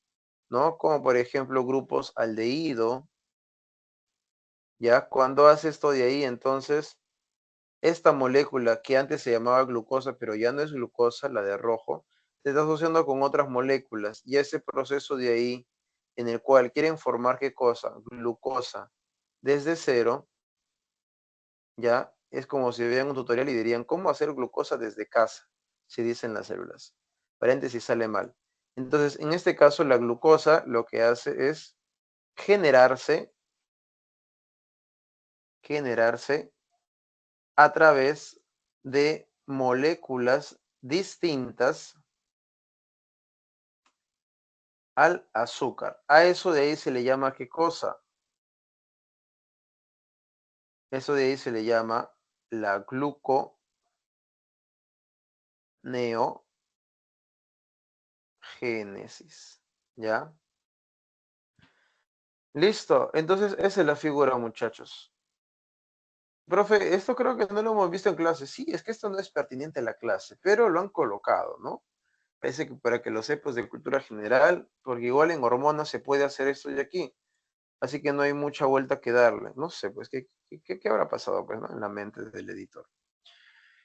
¿no? Como por ejemplo grupos aldehído, ¿ya? Cuando hace esto de ahí, entonces, esta molécula que antes se llamaba glucosa, pero ya no es glucosa, la de rojo, se está asociando con otras moléculas, y ese proceso de ahí, en el cual quieren formar qué cosa, glucosa, desde cero, ¿ya? Es como si vean un tutorial y dirían, ¿cómo hacer glucosa desde casa? Se dicen las células. Paréntesis, sale mal. Entonces, en este caso, la glucosa lo que hace es generarse a través de moléculas distintas al azúcar. A eso de ahí se le llama ¿qué cosa? Eso de ahí se le llama la gluconeogénesis. ¿Ya? Listo. Entonces, esa es la figura, muchachos. Profe, esto creo que no lo hemos visto en clase. Sí, es que esto no es pertinente a la clase, pero lo han colocado, ¿no? Parece que para que lo sepas de cultura general, porque igual en hormonas se puede hacer esto de aquí. Así que no hay mucha vuelta que darle. No sé, pues, ¿qué habrá pasado, pues, ¿no? En la mente del editor.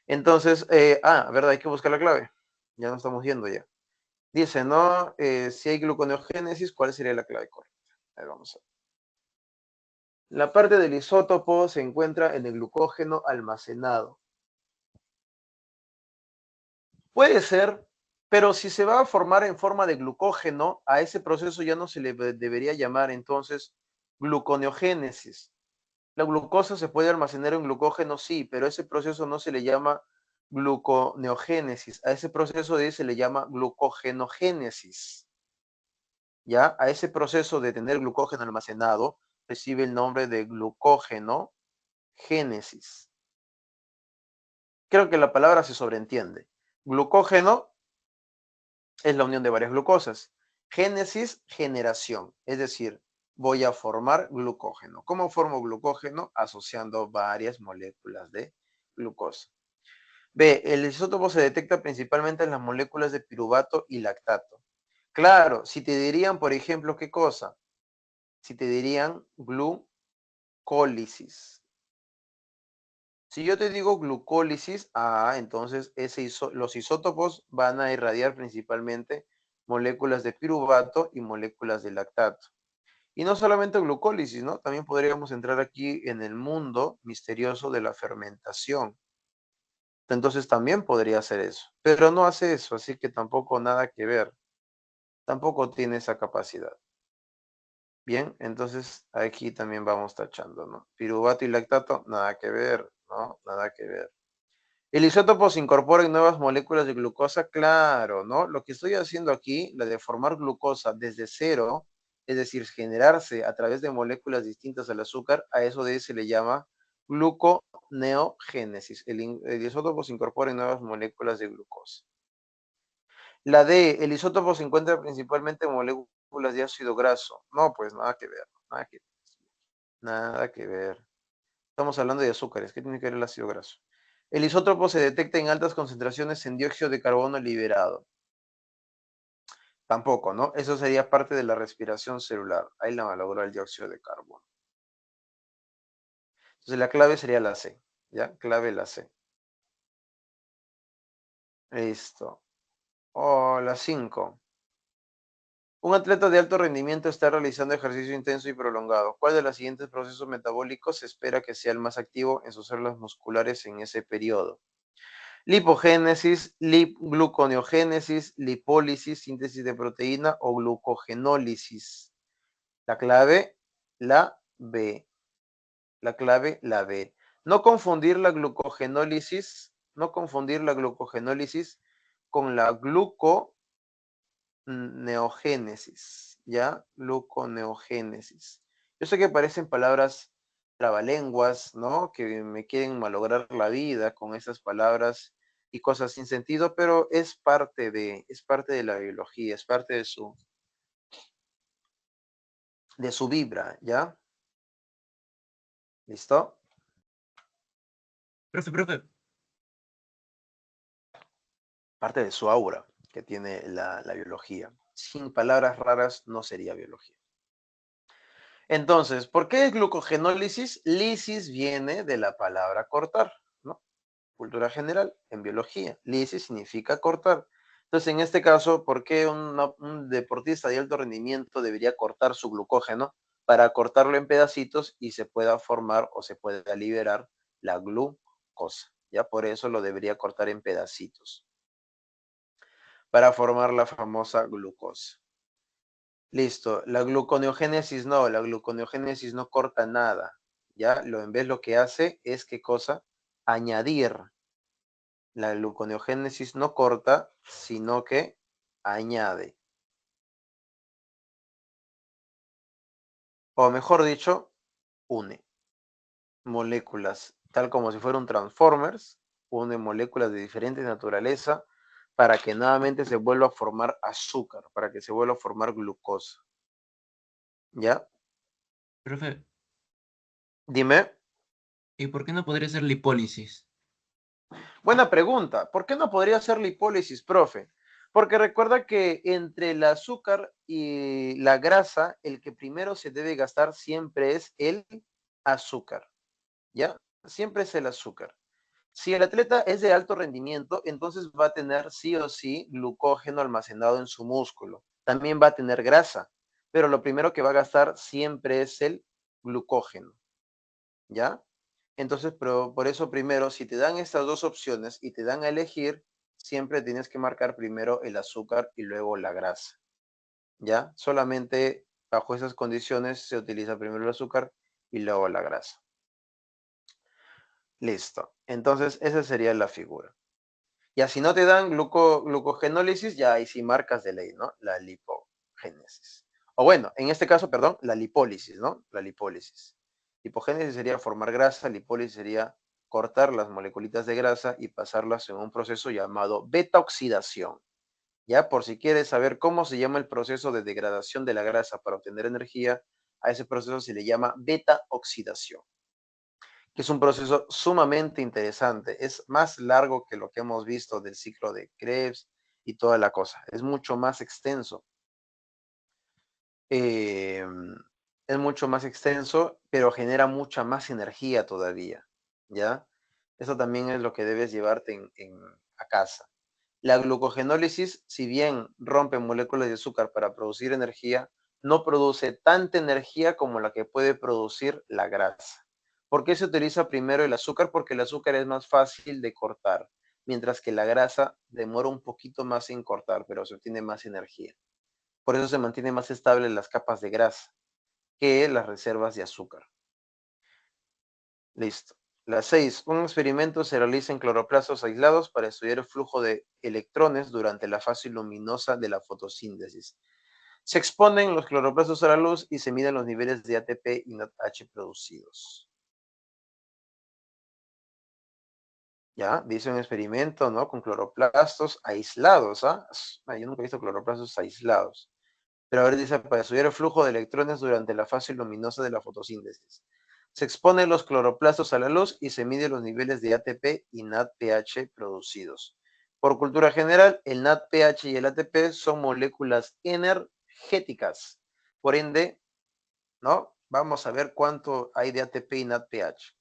Entonces, verdad, hay que buscar la clave. Ya nos estamos yendo ya. Dice, ¿no? Si hay gluconeogénesis, ¿cuál sería la clave correcta? A ver, vamos a ver. La parte del isótopo se encuentra en el glucógeno almacenado. Puede ser, pero si se va a formar en forma de glucógeno, a ese proceso ya no se le debería llamar entonces gluconeogénesis. La glucosa se puede almacenar en glucógeno, sí, pero ese proceso no se le llama gluconeogénesis. A ese proceso de ahí se le llama glucogenogénesis. ¿Ya? A ese proceso de tener glucógeno almacenado recibe el nombre de glucogenogénesis. Creo que la palabra se sobreentiende. Glucógeno es la unión de varias glucosas. Génesis, generación, es decir, voy a formar glucógeno. ¿Cómo formo glucógeno? Asociando varias moléculas de glucosa. B, el isótopo se detecta principalmente en las moléculas de piruvato y lactato. Claro, si te dirían, por ejemplo, ¿qué cosa? Si te dirían glucólisis. Si yo te digo glucólisis, entonces los isótopos van a irradiar principalmente moléculas de piruvato y moléculas de lactato. Y no solamente glucólisis, ¿no? También podríamos entrar aquí en el mundo misterioso de la fermentación. Entonces también podría hacer eso, pero no hace eso, así que tampoco nada que ver. Tampoco tiene esa capacidad. Bien, entonces aquí también vamos tachando, ¿no? Piruvato y lactato, nada que ver, ¿no? Nada que ver. ¿El isótopo se incorpora en nuevas moléculas de glucosa? Claro, ¿no? Lo que estoy haciendo aquí, la de formar glucosa desde cero, es decir, generarse a través de moléculas distintas al azúcar, a eso de se le llama gluconeogénesis. El isótopo se incorpora en nuevas moléculas de glucosa. La D, el isótopo se encuentra principalmente en moléculas de ácido graso. No, pues nada que ver, nada que ver. Nada que ver. Estamos hablando de azúcares. ¿Qué tiene que ver el ácido graso? El isótopo se detecta en altas concentraciones en dióxido de carbono liberado. Tampoco, ¿no? Eso sería parte de la respiración celular. Ahí la malogró el dióxido de carbono. Entonces la clave sería la C. ¿Ya? Clave la C. Listo. Oh, la 5. Un atleta de alto rendimiento está realizando ejercicio intenso y prolongado. ¿Cuál de los siguientes procesos metabólicos se espera que sea el más activo en sus células musculares en ese periodo? Lipogénesis, gluconeogénesis, lipólisis, síntesis de proteína o glucogenólisis. La clave, la B. La clave, la B. No confundir la glucogenólisis, no confundir la glucogenólisis con la gluconeogénesis, ¿ya? Gluconeogénesis. Yo sé que parecen palabras trabalenguas, ¿no? Que me quieren malograr la vida con esas palabras y cosas sin sentido, pero es parte de la biología, es parte de su vibra, ¿ya? ¿Listo? Profe. Parte de su aura que tiene la biología. Sin palabras raras no sería biología. Entonces, ¿por qué es glucogenólisis? Lisis viene de la palabra cortar, ¿no? Cultura general, en biología. Lisis significa cortar. Entonces, en este caso, ¿por qué un deportista de alto rendimiento debería cortar su glucógeno? Para cortarlo en pedacitos y se pueda formar o se pueda liberar la glucosa. Ya por eso lo debería cortar en pedacitos para formar la famosa glucosa. Listo, la gluconeogénesis no corta nada, ¿ya? En vez lo que hace es, ¿qué cosa? Añadir. La gluconeogénesis no corta, sino que añade. O mejor dicho, une moléculas, tal como si fuera un Transformers, une moléculas de diferentes naturaleza para que nuevamente se vuelva a formar azúcar, para que se vuelva a formar glucosa. ¿Ya? Profe, Dime. ¿y por qué no podría ser lipólisis? Buena pregunta. ¿Por qué no podría ser lipólisis, profe? Porque recuerda que entre el azúcar y la grasa, el que primero se debe gastar siempre es el azúcar, ¿ya? Siempre es el azúcar. Si el atleta es de alto rendimiento, entonces va a tener sí o sí glucógeno almacenado en su músculo. También va a tener grasa, pero lo primero que va a gastar siempre es el glucógeno, ¿ya? Entonces, pero por eso primero, si te dan estas dos opciones y te dan a elegir, siempre tienes que marcar primero el azúcar y luego la grasa, ¿ya? Solamente bajo esas condiciones se utiliza primero el azúcar y luego la grasa. Listo. Entonces, esa sería la figura. Ya si no te dan glucogenólisis, ya ahí sí marcas de ley, ¿no? La lipogénesis. O bueno, en este caso, perdón, la lipólisis, ¿no? La lipólisis. Lipogénesis sería formar grasa, lipólisis sería cortar las moleculitas de grasa y pasarlas en un proceso llamado beta-oxidación. Ya, por si quieres saber cómo se llama el proceso de degradación de la grasa para obtener energía, a ese proceso se le llama beta-oxidación, que es un proceso sumamente interesante. Es más largo que lo que hemos visto del ciclo de Krebs y toda la cosa. Es mucho más extenso. Eh, es mucho más extenso, pero genera mucha más energía todavía, ¿ya? Eso también es lo que debes llevarte a casa. La glucogenólisis, si bien rompe moléculas de azúcar para producir energía, no produce tanta energía como la que puede producir la grasa. ¿Por qué se utiliza primero el azúcar? Porque el azúcar es más fácil de cortar, mientras que la grasa demora un poquito más en cortar, pero se obtiene más energía. Por eso se mantiene más estable las capas de grasa que las reservas de azúcar. Listo. La 6. Un experimento se realiza en cloroplastos aislados para estudiar el flujo de electrones durante la fase luminosa de la fotosíntesis. Se exponen los cloroplastos a la luz y se miden los niveles de ATP y NADH producidos. Ya, dice un experimento, ¿no? Con cloroplastos aislados, ¿ah? Yo nunca he visto cloroplastos aislados. Pero ahora dice, para estudiar el flujo de electrones durante la fase luminosa de la fotosíntesis. Se exponen los cloroplastos a la luz y se miden los niveles de ATP y NADPH producidos. Por cultura general, el NADPH y el ATP son moléculas energéticas. Por ende, ¿no? Vamos a ver cuánto hay de ATP y NADPH.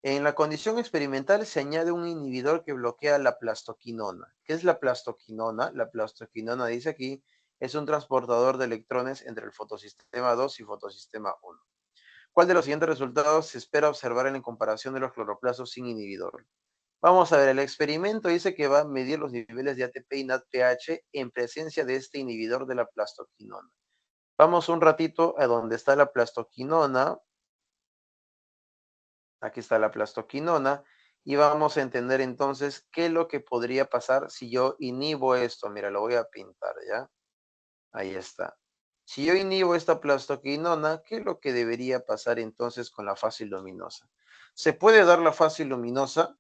En la condición experimental se añade un inhibidor que bloquea la plastoquinona. ¿Qué es la plastoquinona? La plastoquinona, dice aquí, es un transportador de electrones entre el fotosistema 2 y fotosistema 1. ¿Cuál de los siguientes resultados se espera observar en la comparación de los cloroplastos sin inhibidor? Vamos a ver, el experimento dice que va a medir los niveles de ATP y NADPH en presencia de este inhibidor de la plastoquinona. Vamos un ratito a donde está la plastoquinona. Aquí está la plastoquinona. Y vamos a entender entonces qué es lo que podría pasar si yo inhibo esto. Mira, lo voy a pintar, ¿ya? Ahí está. Si yo inhibo esta plastoquinona, ¿qué es lo que debería pasar entonces con la fase luminosa? ¿Se puede dar la fase luminosa?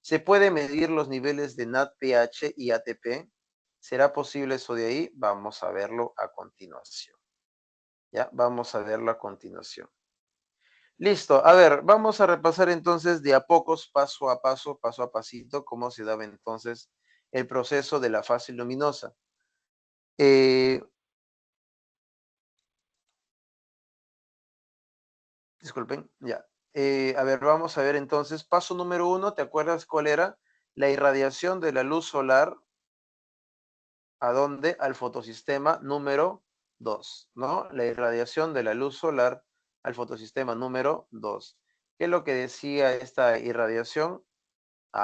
¿Se puede medir los niveles de NADPH y ATP? ¿Será posible eso de ahí? Vamos a verlo a continuación. ¿Ya? Vamos a verlo a continuación. Listo. A ver, vamos a repasar entonces de a pocos, paso a pasito, cómo se daba entonces el proceso de la fase luminosa. Eh, Disculpen, ya. A ver, vamos a ver entonces, paso número 1, ¿te acuerdas cuál era? La irradiación de la luz solar, ¿a dónde? Al fotosistema número 2, ¿no? La irradiación de la luz solar al fotosistema número 2. ¿Qué es lo que decía esta irradiación?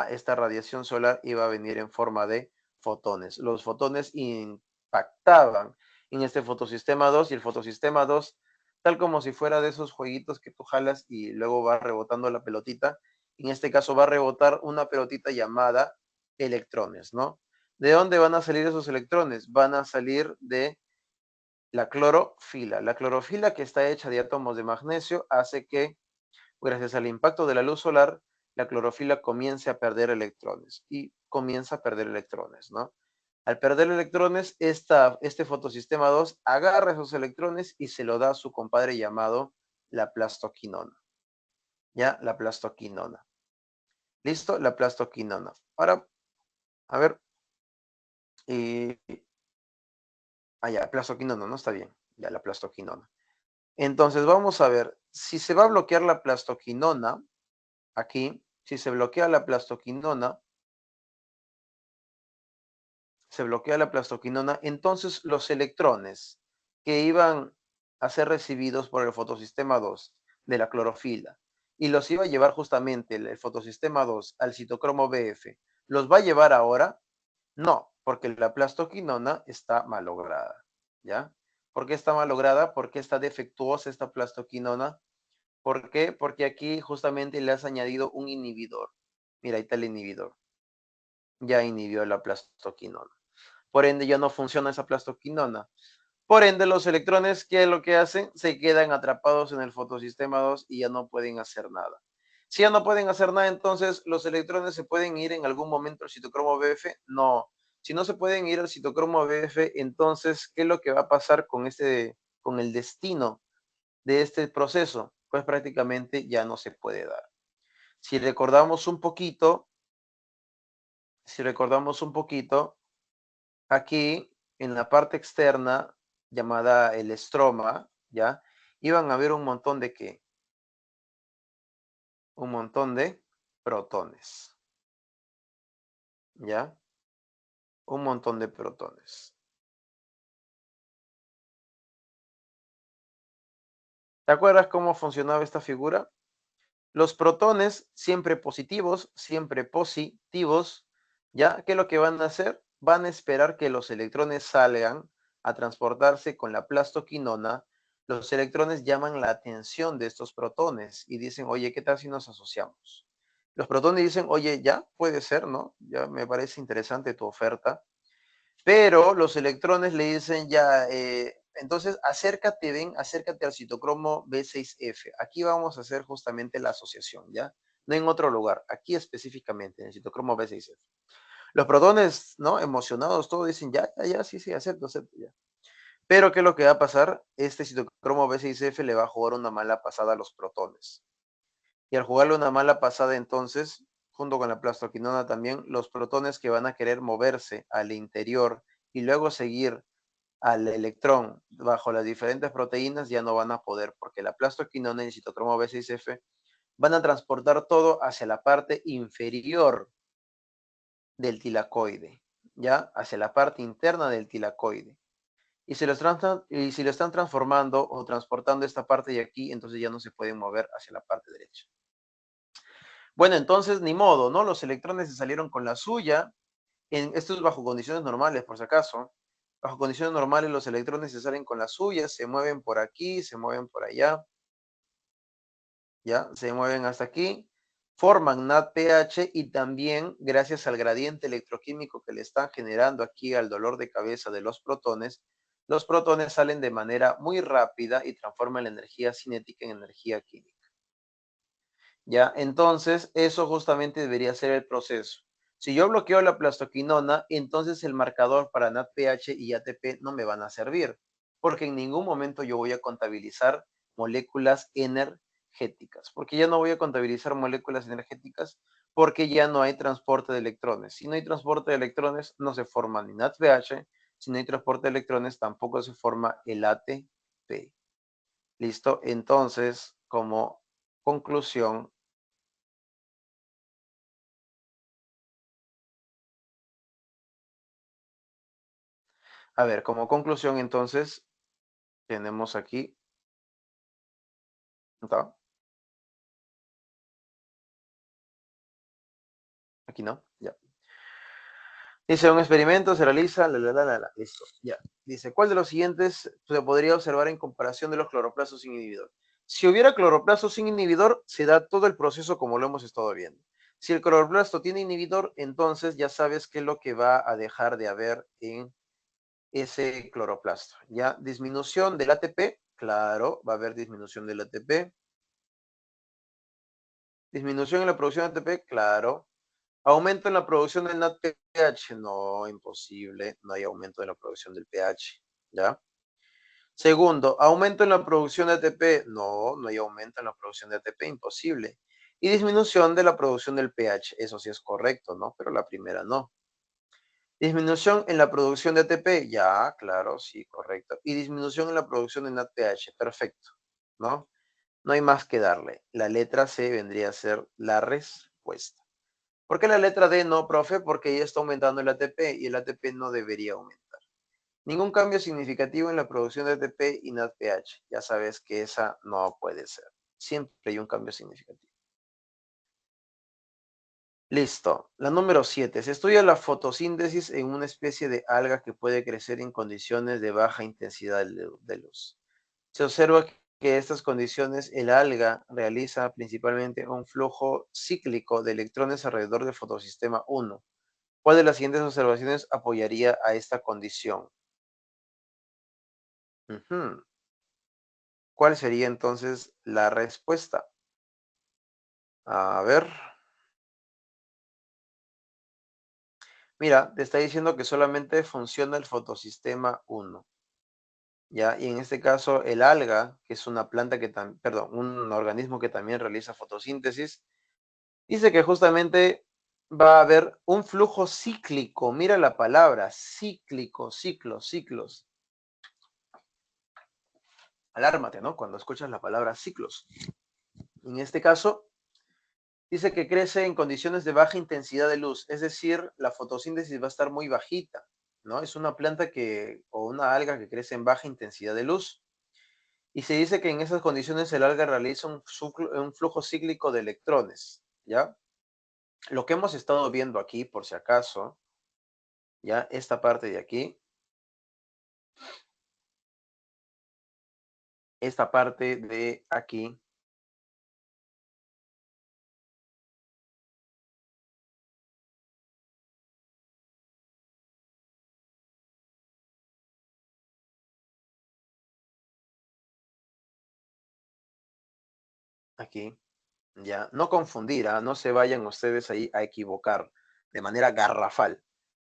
Esta radiación solar iba a venir en forma de fotones. Los fotones impactaban en este fotosistema 2 y el fotosistema 2, tal como si fuera de esos jueguitos que tú jalas y luego va rebotando la pelotita, en este caso va a rebotar una pelotita llamada electrones, ¿no? ¿De dónde van a salir esos electrones? Van a salir de la clorofila. La clorofila, que está hecha de átomos de magnesio, hace que gracias al impacto de la luz solar, la clorofila comienza a perder electrones y comienza a perder electrones, ¿no? Al perder electrones, este fotosistema 2 agarra esos electrones y se lo da a su compadre llamado la plastoquinona. ¿Ya? La plastoquinona. ¿Listo? La plastoquinona. Ahora, a ver. Eh, ya, plastoquinona, ¿no? Está bien. Ya, la plastoquinona. Entonces, vamos a ver. Si se va a bloquear la plastoquinona, aquí, si se bloquea la plastoquinona, se bloquea la plastoquinona, entonces los electrones que iban a ser recibidos por el fotosistema 2 de la clorofila y los iba a llevar justamente el fotosistema 2 al citocromo BF, ¿los va a llevar ahora? No, porque la plastoquinona está malograda, ¿ya? ¿Por qué está malograda? ¿Por qué está defectuosa esta plastoquinona? ¿Por qué? Porque aquí justamente le has añadido un inhibidor. Mira, ahí está el inhibidor. Ya inhibió la plastoquinona. Por ende, ya no funciona esa plastoquinona. Por ende, los electrones, ¿qué es lo que hacen? Se quedan atrapados en el fotosistema 2 y ya no pueden hacer nada. Si ya no pueden hacer nada, entonces los electrones se pueden ir en algún momento al citocromo BF. No. Si no se pueden ir al citocromo BF, entonces, ¿qué es lo que va a pasar con el destino de este proceso? Pues prácticamente ya no se puede dar. Si recordamos un poquito, aquí, en la parte externa, llamada el estroma, ¿ya? Iban a haber un montón de ¿qué? Un montón de protones, ¿ya? Un montón de protones. ¿Te acuerdas cómo funcionaba esta figura? Los protones siempre positivos, ¿ya? ¿Qué es lo que van a hacer? Van a esperar que los electrones salgan a transportarse con la plastoquinona. Los electrones llaman la atención de estos protones y dicen, oye, ¿qué tal si nos asociamos? Los protones dicen, oye, ya, puede ser, ¿no? Ya me parece interesante tu oferta. Pero los electrones le dicen ya, entonces acércate, ven, acércate al citocromo B6F. Aquí vamos a hacer justamente la asociación, ¿ya? No en otro lugar, aquí específicamente, en el citocromo B6F. Los protones, ¿no? Emocionados, todos dicen, ya, ya, ya, sí, sí, acepto, acepto, ya. Pero ¿qué es lo que va a pasar? Este citocromo B6F le va a jugar una mala pasada a los protones. Y al jugarle una mala pasada, entonces, junto con la plastoquinona también, los protones que van a querer moverse al interior y luego seguir al electrón bajo las diferentes proteínas ya no van a poder, porque la plastoquinona y el citocromo B6F van a transportar todo hacia la parte inferior del tilacoide, ya hacia la parte interna del tilacoide. Y si lo están transformando o transportando esta parte de aquí, entonces ya no se pueden mover hacia la parte derecha. Bueno, entonces ni modo, ¿no? Los electrones se salieron con la suya. Esto es bajo condiciones normales, por si acaso. Bajo condiciones normales los electrones se salen con la suya, se mueven por aquí, se mueven por allá, ¿ya? Se mueven hasta aquí, forman NADPH y también, gracias al gradiente electroquímico que le están generando aquí al dolor de cabeza de los protones salen de manera muy rápida y transforman la energía cinética en energía química. ¿Ya? Entonces, eso justamente debería ser el proceso. Si yo bloqueo la plastoquinona, entonces el marcador para NADPH y ATP no me van a servir, porque en ningún momento yo voy a contabilizar moléculas energéticas, porque ya no voy a contabilizar moléculas energéticas, porque ya no hay transporte de electrones. Si no hay transporte de electrones, no se forma ni NADPH, si no hay transporte de electrones, tampoco se forma el ATP. ¿Listo? Entonces, como conclusión, a ver, como conclusión, entonces, tenemos aquí, ¿no? Aquí no, ya. Dice, un experimento se realiza, listo, ya. Dice, ¿cuál de los siguientes se podría observar en comparación de los cloroplastos sin inhibidor? Si hubiera cloroplasto sin inhibidor, se da todo el proceso como lo hemos estado viendo. Si el cloroplasto tiene inhibidor, entonces ya sabes qué es lo que va a dejar de haber en ese cloroplasto. Ya, disminución del ATP, claro, va a haber disminución del ATP. Disminución en la producción de ATP, claro. Aumento en la producción del NADPH, no, imposible, no hay aumento en la producción del pH, ¿ya? Segundo, aumento en la producción de ATP, no, no hay aumento en la producción de ATP, imposible. Y disminución de la producción del pH, eso sí es correcto, ¿no? Pero la primera no. Disminución en la producción de ATP, ya, claro, sí, correcto. Y disminución en la producción de NADPH, perfecto, ¿no? No hay más que darle. La letra C vendría a ser la respuesta. ¿Por qué la letra D no, profe? Porque ya está aumentando el ATP y el ATP no debería aumentar. Ningún cambio significativo en la producción de ATP y NADPH. Ya sabes que esa no puede ser. Siempre hay un cambio significativo. Listo. La número 7. Se estudia la fotosíntesis en una especie de alga que puede crecer en condiciones de baja intensidad de luz. Se observa que estas condiciones, el alga realiza principalmente un flujo cíclico de electrones alrededor del fotosistema 1. ¿Cuál de las siguientes observaciones apoyaría a esta condición? ¿Cuál sería entonces la respuesta? A ver. Mira, te está diciendo que solamente funciona el fotosistema 1. ¿Ya? Y en este caso, el alga, que es una planta que también, perdón, un organismo que también realiza fotosíntesis, dice que justamente va a haber un flujo cíclico. Mira la palabra, cíclico, ciclos, ciclos. Alármate, ¿no? Cuando escuchas la palabra ciclos. En este caso, dice que crece en condiciones de baja intensidad de luz, es decir, la fotosíntesis va a estar muy bajita, ¿no? Es una planta o una alga que crece en baja intensidad de luz. y se dice que en esas condiciones el alga realiza un flujo cíclico de electrones, ¿ya? Lo que hemos estado viendo aquí, por si acaso, ¿ya? Esta parte de aquí, esta parte de aquí, aquí, ¿ya? No confundir, ¿ah? No se vayan ustedes ahí a equivocar de manera garrafal.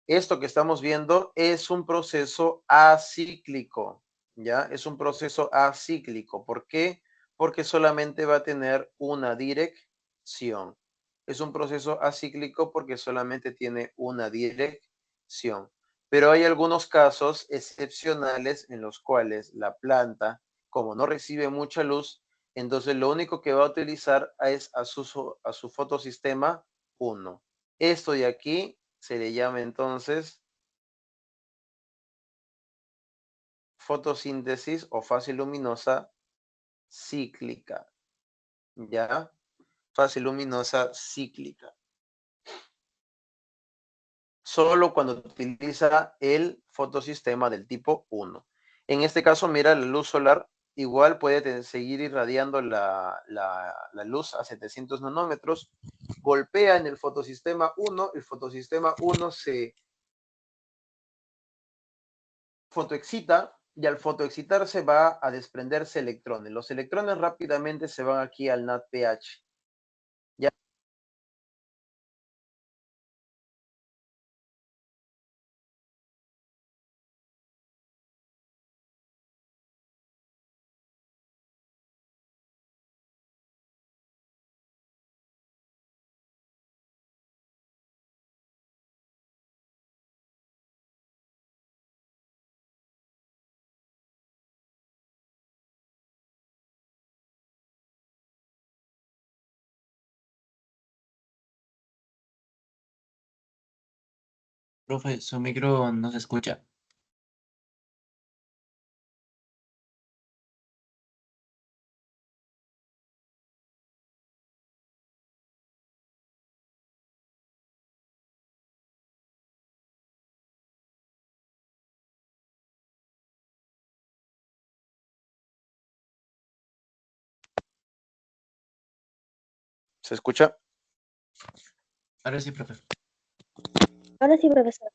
Esto que estamos viendo es un proceso acíclico, ¿ya? Es un proceso acíclico. ¿Por qué? Porque solamente va a tener una dirección. Es un proceso acíclico porque solamente tiene una dirección. Pero hay algunos casos excepcionales en los cuales la planta, como no recibe mucha luz, entonces lo único que va a utilizar es a su fotosistema 1. Esto de aquí se le llama entonces fotosíntesis o fase luminosa cíclica, ¿ya? Fase luminosa cíclica. Solo cuando utiliza el fotosistema del tipo 1. En este caso, mira, la luz solar igual puede seguir irradiando la luz a 700 nanómetros, golpea en el fotosistema 1, el fotosistema 1 se fotoexcita y al fotoexcitarse va a desprenderse electrones. Los electrones rápidamente se van aquí al NADPH. ¿Ya? Profe, su micro no se escucha. ¿Se escucha? Ahora sí, profe. Ahora sí, profesor.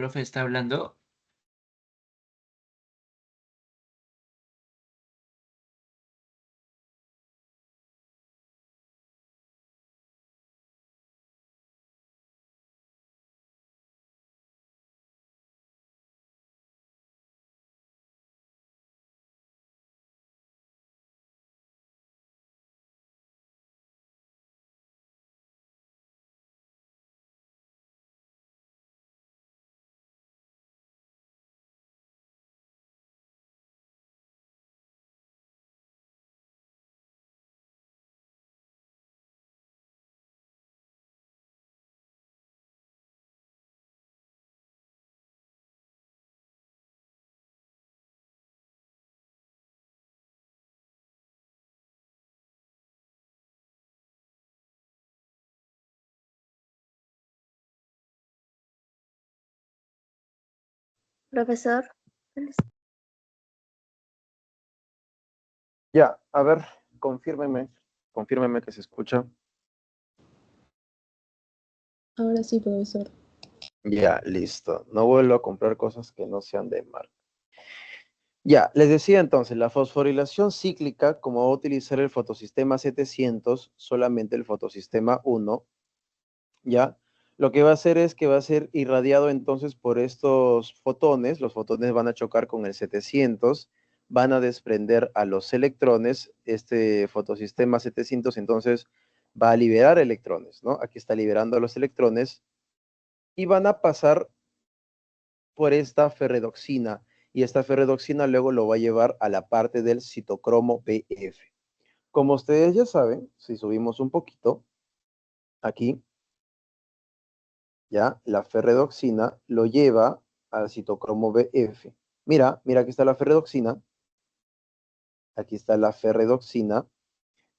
Profe, ¿está hablando? Profesor, Ya, a ver, confírmeme que se escucha. Ahora sí, profesor. Ya, listo. No vuelvo a comprar cosas que no sean de marca. Ya, les decía entonces, la fosforilación cíclica, como va a utilizar el fotosistema 700, solamente el fotosistema 1, ¿ya? Lo que va a hacer es que va a ser irradiado entonces por estos fotones. Los fotones van a chocar con el 700, van a desprender a los electrones. Este fotosistema 700 entonces va a liberar electrones, ¿no? Aquí está liberando a los electrones y van a pasar por esta ferredoxina y esta ferredoxina luego lo va a llevar a la parte del citocromo BF. Como ustedes ya saben, si subimos un poquito, aquí, ya, la ferredoxina lo lleva al citocromo BF. Mira, mira, aquí está la ferredoxina, aquí está la ferredoxina,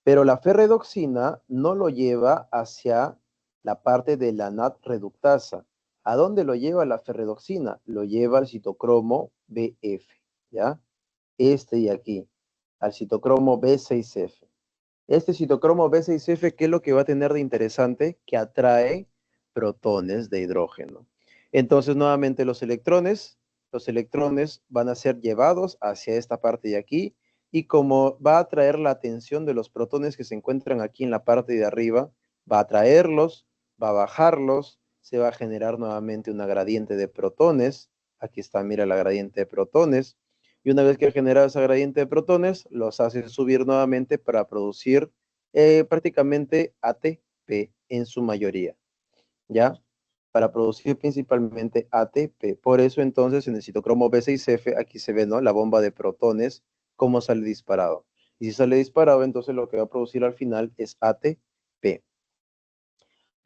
pero la ferredoxina no lo lleva hacia la parte de la NAT reductasa. ¿A dónde lo lleva la ferredoxina? Lo lleva al citocromo BF, ¿ya? Este y aquí, al citocromo B6F. Este citocromo B6F, ¿qué es lo que va a tener de interesante? Que atrae protones de hidrógeno. Entonces, nuevamente los electrones van a ser llevados hacia esta parte de aquí y como va a atraer la atención de los protones que se encuentran aquí en la parte de arriba, va a atraerlos, va a bajarlos, se va a generar nuevamente una gradiente de protones. Aquí está, mira la gradiente de protones. Y una vez que ha generado esa gradiente de protones, los hace subir nuevamente para producir prácticamente ATP en su mayoría, ¿ya? Para producir principalmente ATP. Por eso entonces en el citocromo B6F, aquí se ve, ¿no? La bomba de protones, cómo sale disparado. Y si sale disparado, entonces lo que va a producir al final es ATP,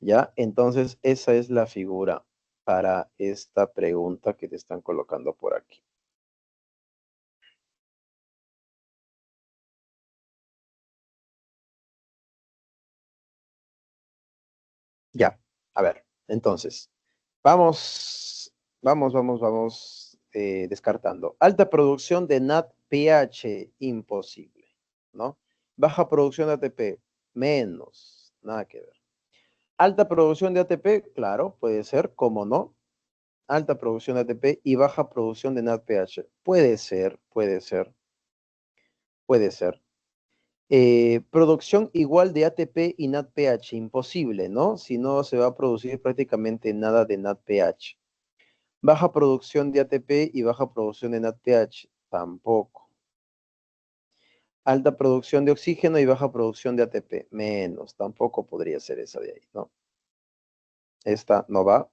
¿ya? Entonces esa es la figura para esta pregunta que te están colocando por aquí. Ya, a ver, entonces, vamos descartando. Alta producción de NADPH, imposible, ¿no? Baja producción de ATP, menos, nada que ver. Alta producción de ATP, claro, puede ser, ¿cómo no? Alta producción de ATP y baja producción de NADPH, puede ser, puede ser, puede ser. Producción igual de ATP y NADPH, imposible, ¿no? Si no, se va a producir prácticamente nada de NADPH. Baja producción de ATP y baja producción de NADPH, tampoco. Alta producción de oxígeno y baja producción de ATP, menos, tampoco podría ser esa de ahí, ¿no? Esta no va,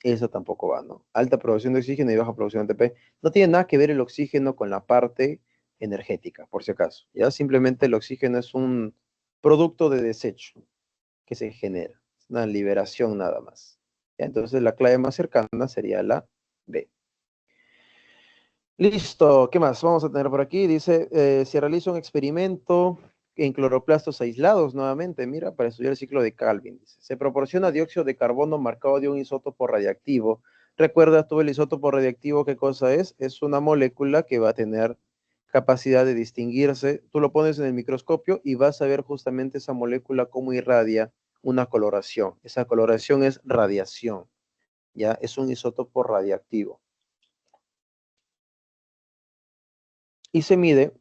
esa tampoco va, ¿no? Alta producción de oxígeno y baja producción de ATP. No tiene nada que ver el oxígeno con la parte energética, por si acaso, ¿ya? Simplemente el oxígeno es un producto de desecho que se genera. Es una liberación nada más. ¿Ya? Entonces la clave más cercana sería la B. Listo, ¿qué más vamos a tener por aquí? Dice, se realiza un experimento en cloroplastos aislados nuevamente, mira, para estudiar el ciclo de Calvin. Dice, se proporciona dióxido de carbono marcado de un isótopo radiactivo. ¿Recuerdas tú el isótopo radiactivo qué cosa es? Es una molécula que va a tener capacidad de distinguirse. Tú lo pones en el microscopio y vas a ver justamente esa molécula cómo irradia una coloración. Esa coloración es radiación, ¿ya? Es un isótopo radiactivo. Y se mide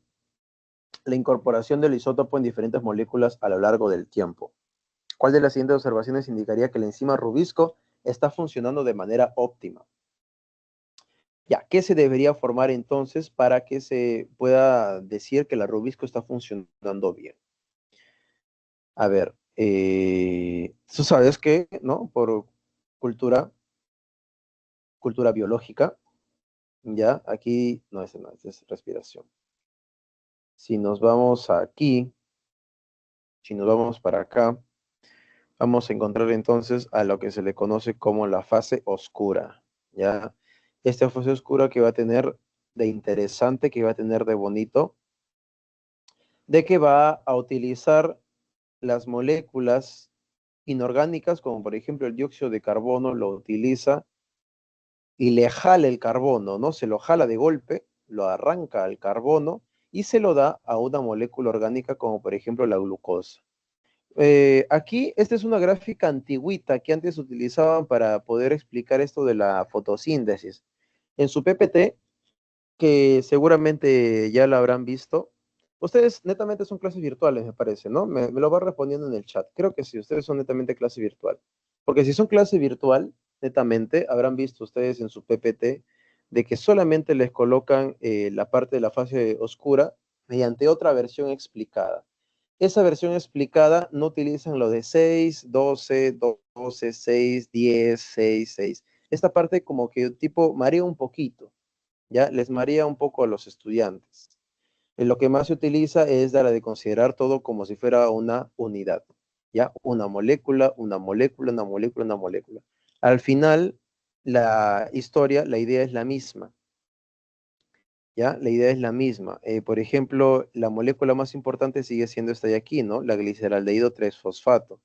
la incorporación del isótopo en diferentes moléculas a lo largo del tiempo. ¿Cuál de las siguientes observaciones indicaría que la enzima rubisco está funcionando de manera óptima? Ya, ¿qué se debería formar entonces para que se pueda decir que la rubisco está funcionando bien? A ver, tú sabes que, ¿no? Por cultura, cultura biológica, ya, aquí, no, ese no, ese es respiración. Si nos vamos aquí, si nos vamos para acá, vamos a encontrar entonces a lo que se le conoce como la fase oscura, ¿ya? Esta fase oscura que va a tener de interesante, que va a tener de bonito, de que va a utilizar las moléculas inorgánicas, como por ejemplo el dióxido de carbono, lo utiliza y le jala el carbono, ¿no? Se lo jala de golpe, lo arranca al carbono y se lo da a una molécula orgánica como por ejemplo la glucosa. Aquí, esta es una gráfica antigüita que antes utilizaban para poder explicar esto de la fotosíntesis. En su PPT, que seguramente ya la habrán visto, ustedes netamente son clases virtuales, me parece, ¿no? Me lo va respondiendo en el chat. Creo que sí, ustedes son netamente clase virtual. Porque si son clase virtual, netamente, habrán visto ustedes en su PPT de que solamente les colocan la parte de la fase oscura mediante otra versión explicada. Esa versión explicada no utilizan lo de 6, 12, 12, 6, 10, 6, 6. Esta parte como que tipo marea un poquito, ¿ya? Les marea un poco a los estudiantes. Lo que más se utiliza es la de considerar todo como si fuera una unidad, ¿ya? Una molécula, una molécula, una molécula, una molécula. Al final, la historia, la idea es la misma, ¿ya? La idea es la misma. Por ejemplo, la molécula más importante sigue siendo esta de aquí, ¿no? La gliceraldehído 3-fosfato.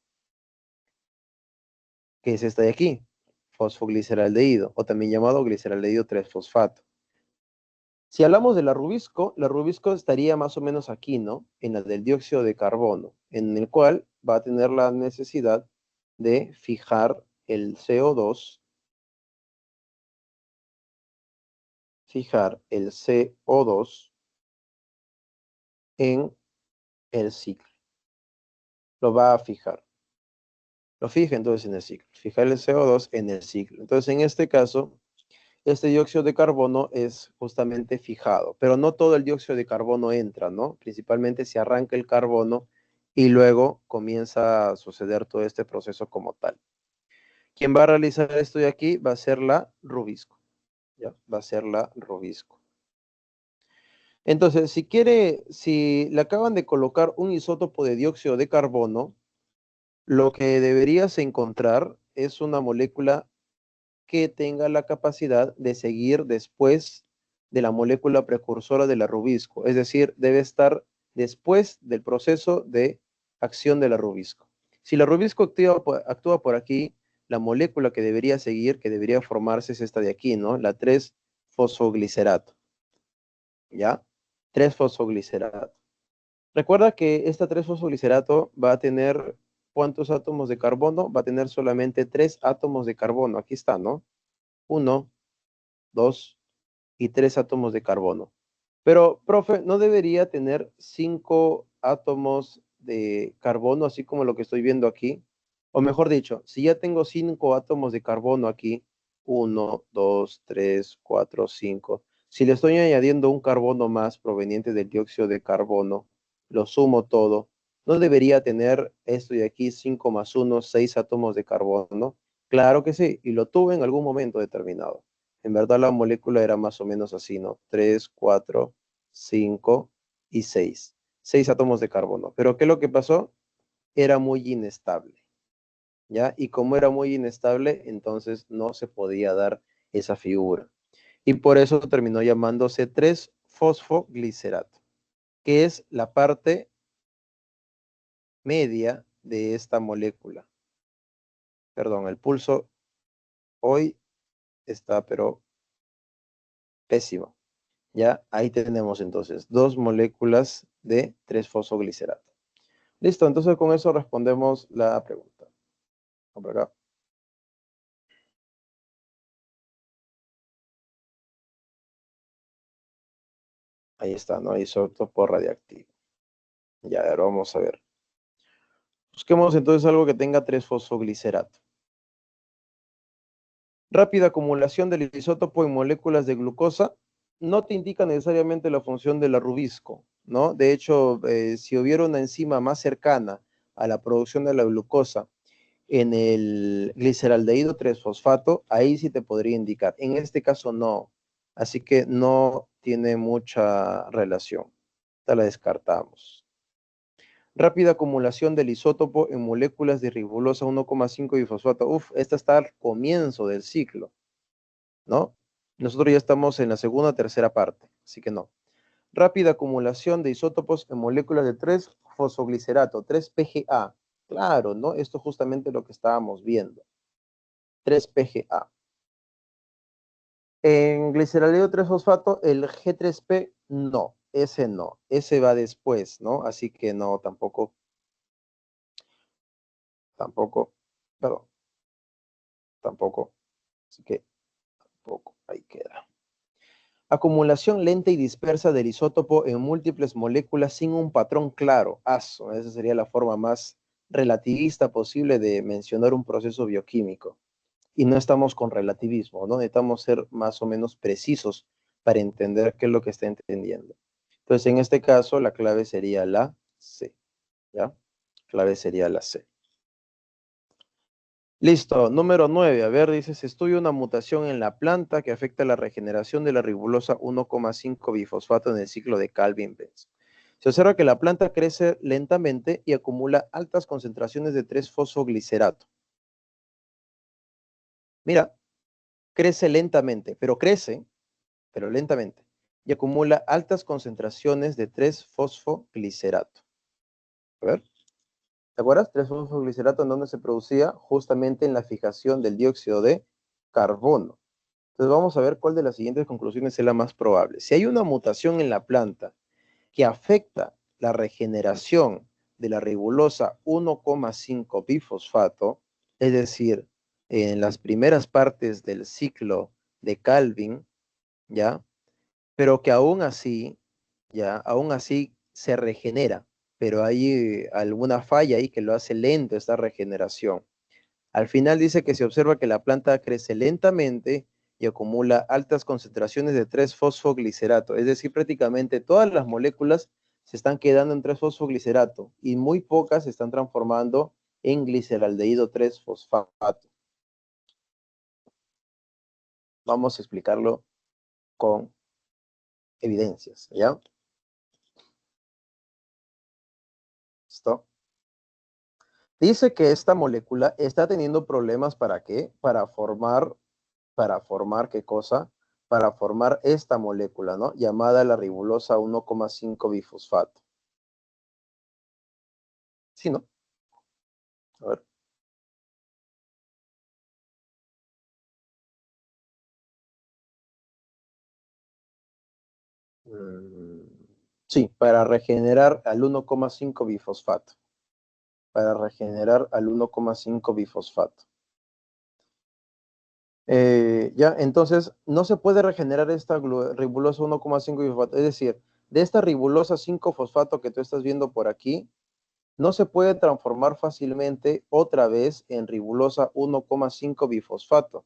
¿Qué es esta de aquí? Fosfogliceraldehído, o también llamado gliceraldehído 3-fosfato. Si hablamos de la rubisco estaría más o menos aquí, ¿no? En la del dióxido de carbono, en el cual va a tener la necesidad de fijar el CO2, en el ciclo. Lo va a fijar. Lo fija entonces en el ciclo. Fijar el CO2 en el ciclo. Entonces, en este caso, este dióxido de carbono es justamente fijado, pero no todo el dióxido de carbono entra, ¿no? Principalmente se arranca el carbono y luego comienza a suceder todo este proceso como tal. Quien va a realizar esto de aquí va a ser la rubisco, ¿ya? Va a ser la rubisco. Entonces, si le acaban de colocar un isótopo de dióxido de carbono, lo que deberías encontrar es una molécula que tenga la capacidad de seguir después de la molécula precursora de la rubisco, es decir, debe estar después del proceso de acción de la rubisco. Si la rubisco actúa por aquí, la molécula que debería seguir, que debería formarse es esta de aquí, ¿no? La 3-fosfoglicerato, ¿ya? 3-fosfoglicerato. Recuerda que esta 3-fosfoglicerato va a tener, ¿cuántos átomos de carbono? Va a tener solamente 3 átomos de carbono. Aquí está, ¿no? 1, 2 y 3 átomos de carbono. Pero, profe, ¿no debería tener 5 átomos de carbono, así como lo que estoy viendo aquí? O mejor dicho, si ya tengo 5 átomos de carbono aquí, 1, 2, 3, 4, 5. Si le estoy añadiendo un carbono más proveniente del dióxido de carbono, lo sumo todo, ¿no debería tener esto de aquí 5 más 1, 6 átomos de carbono? Claro que sí, y lo tuve en algún momento determinado. En verdad la molécula era más o menos así, ¿no? 3, 4, 5 y 6. 6 átomos de carbono. Pero ¿qué es lo que pasó? Era muy inestable, ¿ya? Y como era muy inestable, entonces no se podía dar esa figura. Y por eso terminó llamándose 3-fosfoglicerato, que es la parte media de esta molécula. Perdón, el pulso hoy está, pero pésimo. Ya, ahí tenemos entonces 2 moléculas de 3-fosfoglicerato. Listo, entonces con eso respondemos la pregunta. Vamos por acá. Ahí está, ¿no? Isótopo radiactivo. Ya, ahora vamos a ver. Busquemos entonces algo que tenga 3-fosfoglicerato. Rápida acumulación del isótopo en moléculas de glucosa no te indica necesariamente la función de la rubisco, ¿no? De hecho, si hubiera una enzima más cercana a la producción de la glucosa en el gliceraldehído 3-fosfato, ahí sí te podría indicar. En este caso no, así que no tiene mucha relación. Esta la descartamos. Rápida acumulación del isótopo en moléculas de ribosa 1,5 difosfato. Uf, esta está al comienzo del ciclo, ¿no? Nosotros ya estamos en la segunda o tercera parte, así que no. Rápida acumulación de isótopos en moléculas de 3-fosfoglicerato, 3-PGA. Claro, ¿no? Esto es justamente lo que estábamos viendo. 3-PGA. En gliceraldehído 3-fosfato, el G3P no, ese va después, ¿no? Así que no, tampoco, perdón, tampoco, así que tampoco, ahí queda. Acumulación lenta y dispersa del isótopo en múltiples moléculas sin un patrón claro. Esa sería la forma más relativista posible de mencionar un proceso bioquímico. Y no estamos con relativismo, ¿no? Necesitamos ser más o menos precisos para entender qué es lo que está entendiendo. Entonces, en este caso, la clave sería la C, ¿ya? Clave sería la C. Listo, número 9. A ver, dice, se estudia una mutación en la planta que afecta la regeneración de la ribulosa 1,5 bifosfato en el ciclo de Calvin-Benz. Se observa que la planta crece lentamente y acumula altas concentraciones de 3-fosfoglicerato. Mira, crece lentamente, pero lentamente, y acumula altas concentraciones de 3-fosfoglicerato. A ver, ¿te acuerdas? 3-fosfoglicerato, ¿en dónde se producía? Justamente en la fijación del dióxido de carbono. Entonces vamos a ver cuál de las siguientes conclusiones es la más probable. Si hay una mutación en la planta que afecta la regeneración de la ribulosa 1,5 bifosfato, es decir, en las primeras partes del ciclo de Calvin, ¿ya? Pero que aún así, ya, aún así se regenera, pero hay alguna falla ahí que lo hace lento esta regeneración. Al final dice que se observa que la planta crece lentamente y acumula altas concentraciones de 3-fosfoglicerato, es decir, prácticamente todas las moléculas se están quedando en 3-fosfoglicerato y muy pocas se están transformando en gliceraldehído 3-fosfato. Vamos a explicarlo con evidencias, ¿ya? ¿Listo? Dice que esta molécula está teniendo problemas ¿para qué? Para formar ¿qué cosa? Para formar esta molécula, ¿no? Llamada la ribulosa 1,5 bifosfato. ¿Sí, no? A ver. Sí, para regenerar al 1,5 bifosfato. Para regenerar al 1,5 bifosfato. Ya, entonces, no se puede regenerar esta ribulosa 1,5 bifosfato. Es decir, de esta ribulosa 5-fosfato que tú estás viendo por aquí, no se puede transformar fácilmente otra vez en ribulosa 1,5 bifosfato.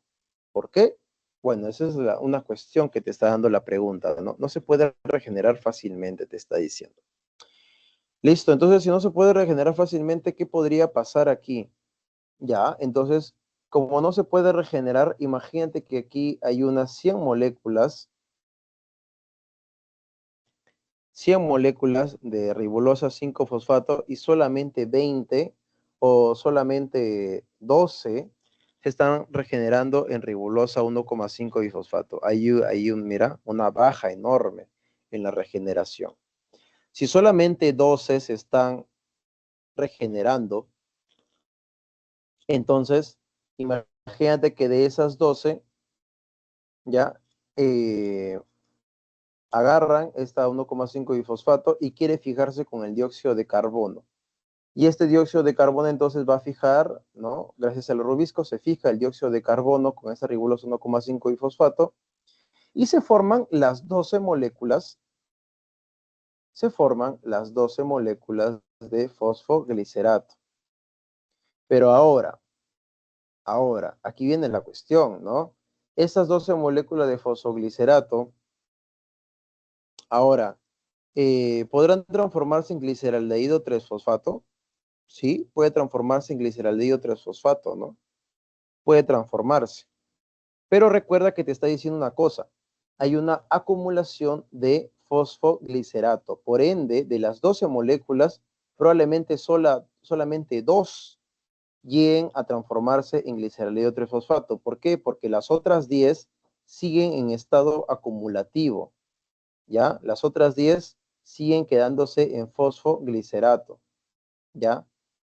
¿Por qué? Bueno, esa es una cuestión que te está dando la pregunta, ¿no? No se puede regenerar fácilmente, te está diciendo. Listo, entonces si no se puede regenerar fácilmente, ¿qué podría pasar aquí? Ya, entonces, como no se puede regenerar, imagínate que aquí hay unas 100 moléculas de ribulosa 5-fosfato y solamente 20 o solamente 12 se están regenerando en ribulosa 1,5 bifosfato. Mira, una baja enorme en la regeneración. Si solamente 12 se están regenerando, entonces imagínate que de esas 12 ya agarran esta 1,5 bifosfato y quiere fijarse con el dióxido de carbono. Y este dióxido de carbono entonces va a fijar, ¿no? Gracias al rubisco se fija el dióxido de carbono con esta ribulosa 1,5 bifosfato y se forman las 12 moléculas de fosfoglicerato. Pero ahora, aquí viene la cuestión, ¿no? Estas 12 moléculas de fosfoglicerato, ahora, ¿podrán transformarse en gliceraldehído 3-fosfato? Sí, puede transformarse en gliceraldehído 3-fosfato, ¿no? Puede transformarse. Pero recuerda que te está diciendo una cosa. Hay una acumulación de fosfoglicerato. Por ende, de las 12 moléculas, probablemente solamente 2 lleguen a transformarse en gliceraldehído 3-fosfato. ¿Por qué? Porque las otras 10 siguen en estado acumulativo. ¿Ya? Las otras 10 siguen quedándose en fosfoglicerato. ¿Ya?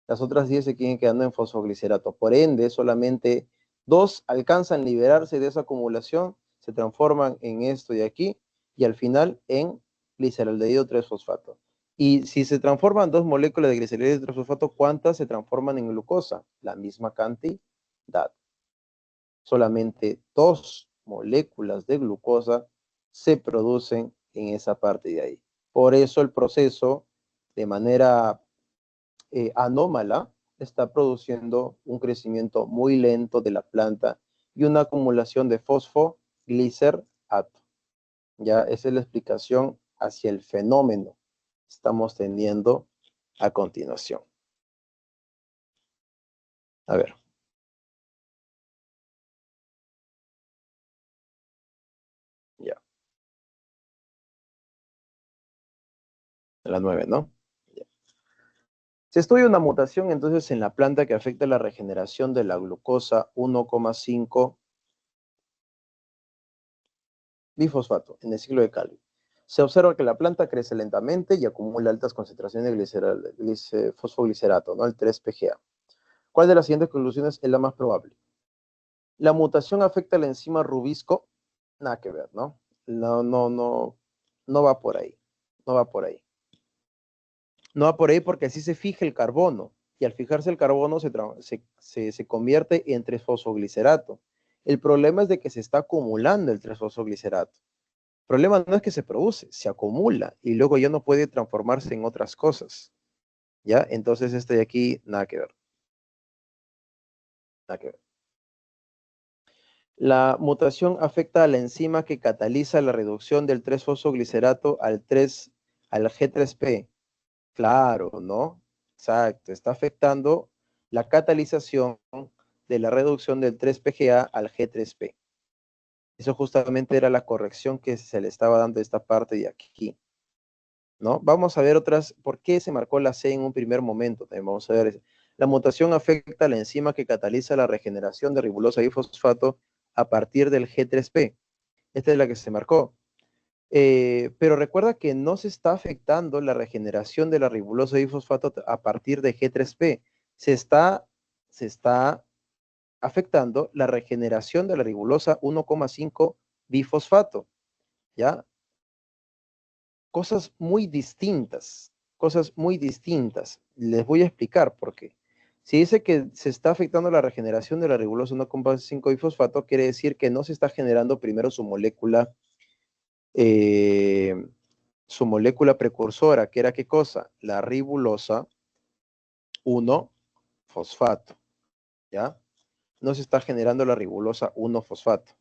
Las otras 10 se siguen quedando en fosfoglicerato. Por ende, solamente 2 alcanzan a liberarse de esa acumulación se transforman en esto de aquí y al final en gliceraldehído 3-fosfato. Y si se transforman dos moléculas de gliceraldehído 3-fosfato, ¿cuántas se transforman en glucosa? La misma cantidad. Solamente 2 moléculas de glucosa se producen en esa parte de ahí. Por eso el proceso, de manera anómala, está produciendo un crecimiento muy lento de la planta y una acumulación de fosfoglicerato. Ya esa es la explicación hacia el fenómeno que estamos teniendo a continuación. A ver. Ya. La 9, ¿no? Ya. Se estudia una mutación entonces en la planta que afecta la regeneración de la glucosa 1,5 bifosfato en el ciclo de Calvi. Se observa que la planta crece lentamente y acumula altas concentraciones de fosfoglicerato, ¿no? El 3-PGA. ¿Cuál de las siguientes conclusiones es la más probable? La mutación afecta a la enzima rubisco. Nada que ver, ¿no? No va por ahí. No va por ahí. No va por ahí porque así se fija el carbono. Y al fijarse el carbono se convierte en 3-fosfoglicerato. El problema es de que se está acumulando el 3-fosfoglicerato. El problema no es que se produce, se acumula y luego ya no puede transformarse en otras cosas. ¿Ya? Entonces este de aquí, nada que ver. Nada que ver. La mutación afecta a la enzima que cataliza la reducción del 3-fosfoglicerato al G3P. Claro, ¿no? Exacto. Está afectando la catalización de la reducción del 3-PGA al G3P. Eso justamente era la corrección que se le estaba dando a esta parte de aquí, ¿no? Vamos a ver otras, ¿por qué se marcó la C en un primer momento? Vamos a ver, la mutación afecta a la enzima que cataliza la regeneración de ribosa bifosfato a partir del G3P. Esta es la que se marcó. Pero recuerda que no se está afectando la regeneración de la ribosa bifosfato a partir de G3P. Se está afectando la regeneración de la ribosa 1,5 bifosfato, ¿ya? Cosas muy distintas, cosas muy distintas. Les voy a explicar por qué. Si dice que se está afectando la regeneración de la ribosa 1,5 bifosfato, quiere decir que no se está generando primero su molécula precursora, que era ¿qué cosa? La ribosa 1-fosfato, ¿ya? No se está generando la ribosa 1-fosfato.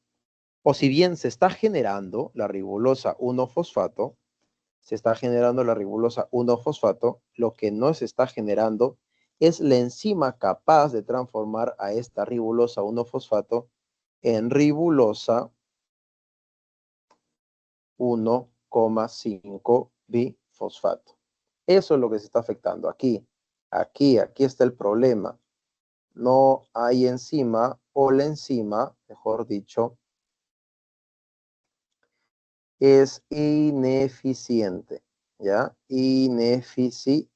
O si bien se está generando la ribosa 1-fosfato, se está generando la ribosa 1-fosfato, lo que no se está generando es la enzima capaz de transformar a esta ribosa 1-fosfato en ribosa 1,5 bifosfato. Eso es lo que se está afectando aquí. Aquí está el problema. No hay enzima, o la enzima, mejor dicho, es ineficiente, ¿ya? Ineficiente.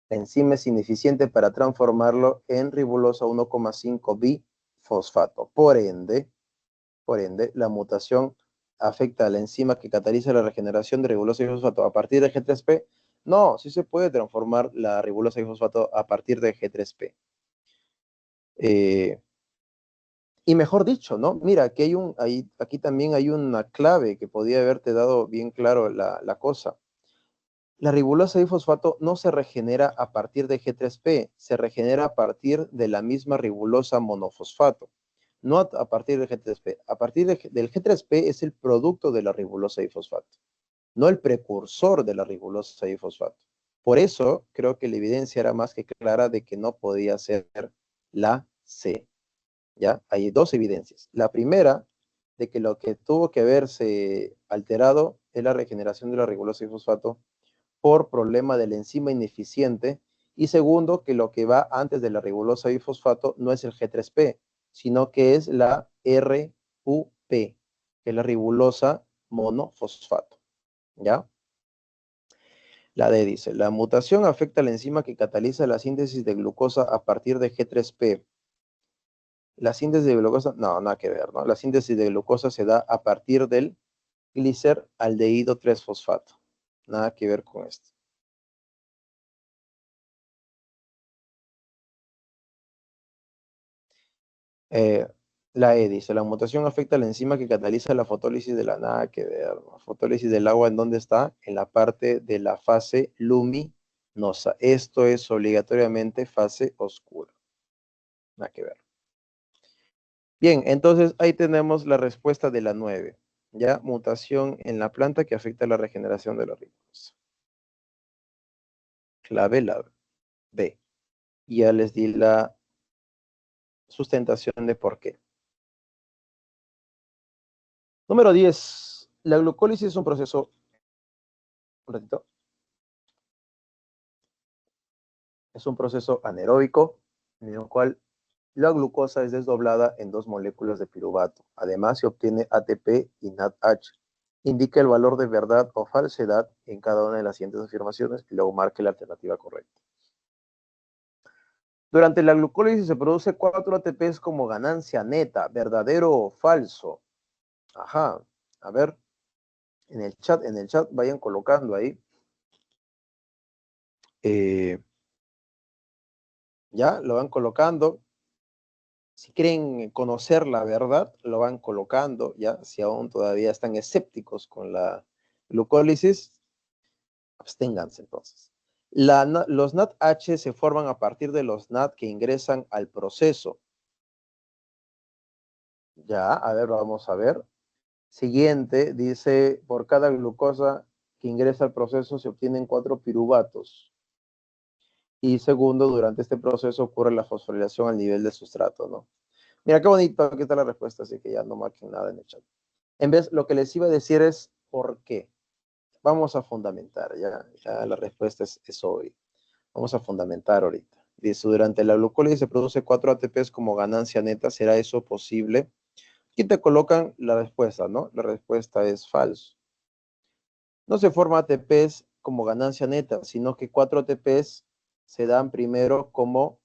La enzima es ineficiente para transformarlo en ribosa 1,5 bifosfato. Por ende, la mutación afecta a la enzima que cataliza la regeneración de ribosa bifosfato a partir de G3P. No, sí se puede transformar la ribosa bifosfato a partir de G3P. Y mejor dicho, ¿no? Mira, aquí también hay una clave que podía haberte dado bien claro la cosa. La ribosa bifosfato no se regenera a partir de G3P, se regenera a partir de la misma ribosa monofosfato, no a partir de G3P. A partir del G3P es el producto de la ribosa bifosfato, no el precursor de la ribosa bifosfato. Por eso creo que la evidencia era más que clara de que no podía ser la C. ¿Ya? Hay dos evidencias. La primera, de que lo que tuvo que haberse alterado es la regeneración de la ribosa bifosfato por problema de la enzima ineficiente. Y segundo, que lo que va antes de la ribosa bifosfato no es el G3P, sino que es la RUP, que es la ribosa monofosfato. ¿Ya? La D dice, la mutación afecta a la enzima que cataliza la síntesis de glucosa a partir de G3P. La síntesis de glucosa, no, nada que ver, ¿no? La síntesis de glucosa se da a partir del gliceraldehído 3-fosfato. Nada que ver con esto. La E dice, la mutación afecta a la enzima que cataliza la fotólisis de la nada que ver, ¿no? Fotólisis del agua, ¿en dónde está? En la parte de la fase luminosa. Esto es obligatoriamente fase oscura. Nada que ver. Bien, entonces ahí tenemos la respuesta de la 9. Ya, mutación en la planta que afecta la regeneración de la ribosa. Clave la B. Ya les di la sustentación de por qué. Número 10. La glucólisis es un proceso, un ratito, es un proceso anaeróbico en el cual la glucosa es desdoblada en dos moléculas de piruvato. Además, se obtiene ATP y NADH. Indica el valor de verdad o falsedad en cada una de las siguientes afirmaciones y luego marque la alternativa correcta. Durante la glucólisis se produce 4 ATPs como ganancia neta, ¿verdadero o falso? Ajá, a ver, en el chat vayan colocando ahí. Ya, lo van colocando. Si quieren conocer la verdad, lo van colocando, ya, si aún todavía están escépticos con la glucólisis, absténganse entonces. Los NADH se forman a partir de los NAD que ingresan al proceso. Ya, a ver, vamos a ver. Siguiente, dice, por cada glucosa que ingresa al proceso se obtienen 4 piruvatos. Y segundo, durante este proceso ocurre la fosforilación al nivel del sustrato, ¿no? Mira, qué bonito, aquí está la respuesta, así que ya no marquen nada en el chat. En vez, lo que les iba a decir es por qué. Vamos a fundamentar, ya la respuesta es obvia. Vamos a fundamentar ahorita. Dice, durante la glucólisis se produce 4 ATPs como ganancia neta. ¿Será eso posible? Aquí te colocan la respuesta, ¿no? La respuesta es falso. No se forma ATPs como ganancia neta, sino que 4 ATPs se dan primero como,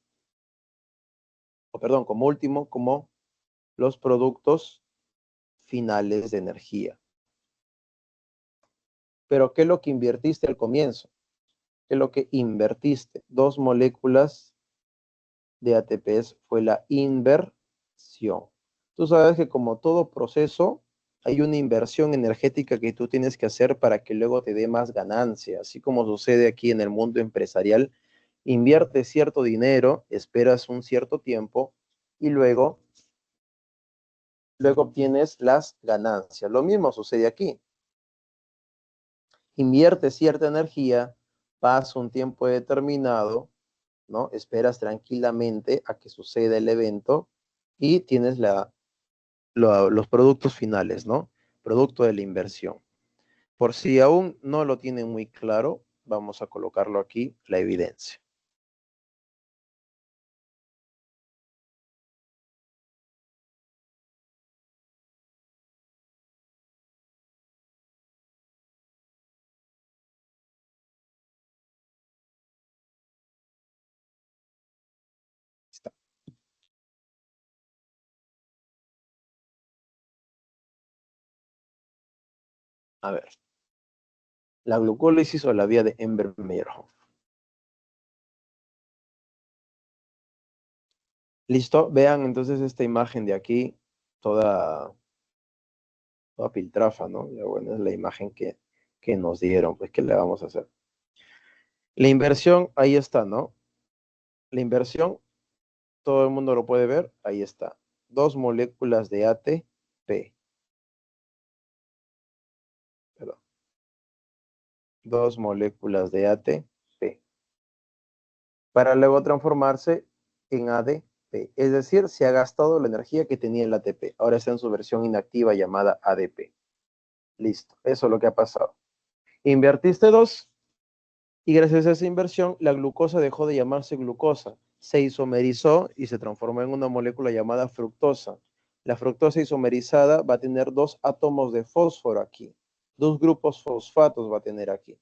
como último, como los productos finales de energía. Pero ¿qué es lo que invertiste al comienzo? ¿Qué es lo que invertiste? 2 moléculas de ATPs fue la inversión. Tú sabes que como todo proceso, hay una inversión energética que tú tienes que hacer para que luego te dé más ganancia. Así como sucede aquí en el mundo empresarial, inviertes cierto dinero, esperas un cierto tiempo y luego obtienes las ganancias. Lo mismo sucede aquí. Inviertes cierta energía, pasa un tiempo determinado, ¿no? Esperas tranquilamente a que suceda el evento y tienes los productos finales, ¿no? Producto de la inversión. Por si aún no lo tienen muy claro, vamos a colocarlo aquí, la evidencia. Está. A ver. La glucólisis o la vía de Embry-Meyerhof. ¿Listo? Vean entonces esta imagen de aquí, toda piltrafa, ¿no? Ya, bueno, es la imagen que nos dieron, pues, ¿qué le vamos a hacer? La inversión, ahí está, ¿no? La inversión, todo el mundo lo puede ver, ahí está. 2 moléculas de ATP. Perdón. 2 moléculas de ATP. Para luego transformarse en ADP. Es decir, se ha gastado la energía que tenía el ATP. Ahora está en su versión inactiva llamada ADP. Listo, eso es lo que ha pasado. Invertiste 2 y gracias a esa inversión la glucosa dejó de llamarse glucosa. Se isomerizó y se transformó en una molécula llamada fructosa. La fructosa isomerizada va a tener 2 átomos de fósforo aquí. 2 grupos fosfatos va a tener aquí.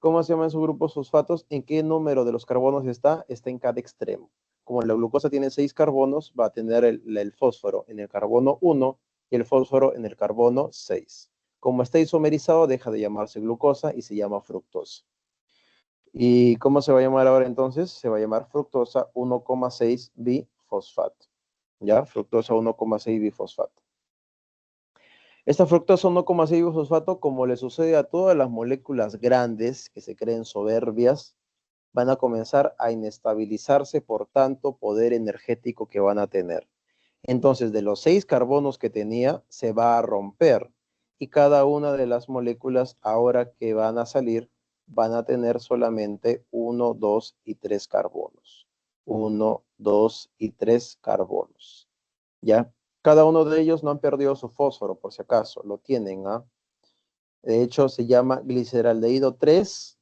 ¿Cómo se llaman esos grupos fosfatos? ¿En qué número de los carbonos está? Está en cada extremo. como la glucosa tiene 6 carbonos, va a tener el fósforo en el carbono 1 y el fósforo en el carbono 6. Como está isomerizado, deja de llamarse glucosa y se llama fructosa. ¿Y cómo se va a llamar ahora entonces? Se va a llamar fructosa 1,6 bifosfato. ¿Ya? Fructosa 1,6 bifosfato. Esta fructosa 1,6 bifosfato, como le sucede a todas las moléculas grandes que se creen soberbias, van a comenzar a inestabilizarse por tanto poder energético que van a tener. Entonces, de los 6 carbonos que tenía, se va a romper. Y cada una de las moléculas ahora que van a salir, van a tener solamente 1, 2 y 3 carbonos. 1, 2 y 3 carbonos. ¿Ya? Cada uno de ellos no han perdido su fósforo, por si acaso. Lo tienen, ¿ah? De hecho, se llama gliceraldehído 3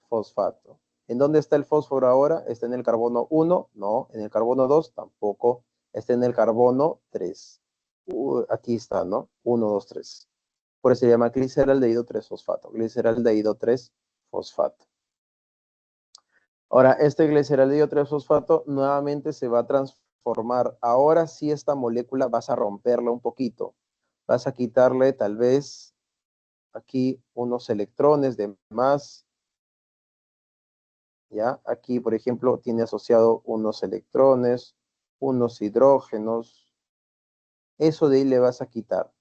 fosfato. ¿En dónde está el fósforo ahora? ¿Está en el carbono 1? No. ¿En el carbono 2? Tampoco. Está en el carbono 3. Aquí está, ¿no? 1, 2, 3. Por eso se llama gliceraldehído 3 fosfato. Gliceraldehído 3 fosfato. Ahora, este gliceraldehído 3 fosfato nuevamente se va a transformar. Ahora sí esta molécula vas a romperla un poquito. Vas a quitarle tal vez aquí unos electrones de más. ¿Ya? Aquí, por ejemplo, tiene asociado unos electrones, unos hidrógenos. Eso de ahí le vas a quitar.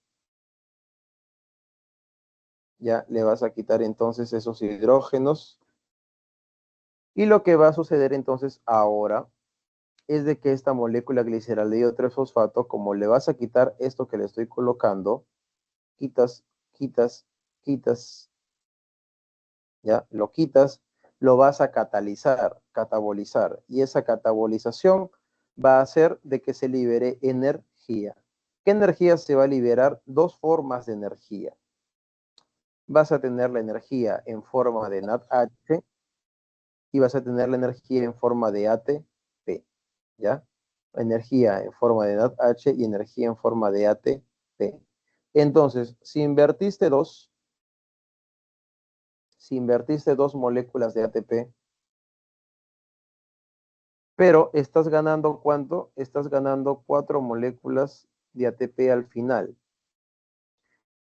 Ya, le vas a quitar entonces esos hidrógenos. Y lo que va a suceder entonces ahora es de que esta molécula gliceraldehído 3 fosfato, como le vas a quitar esto que le estoy colocando, quitas, ya, lo quitas, lo vas a catabolizar, y esa catabolización va a hacer de que se libere energía. ¿Qué energía se va a liberar? Dos formas de energía. Vas a tener la energía en forma de NADH y vas a tener la energía en forma de ATP, ¿ya? Energía en forma de NADH y energía en forma de ATP. Entonces, si invertiste dos moléculas de ATP, pero estás ganando ¿cuánto? Estás ganando 4 moléculas de ATP al final.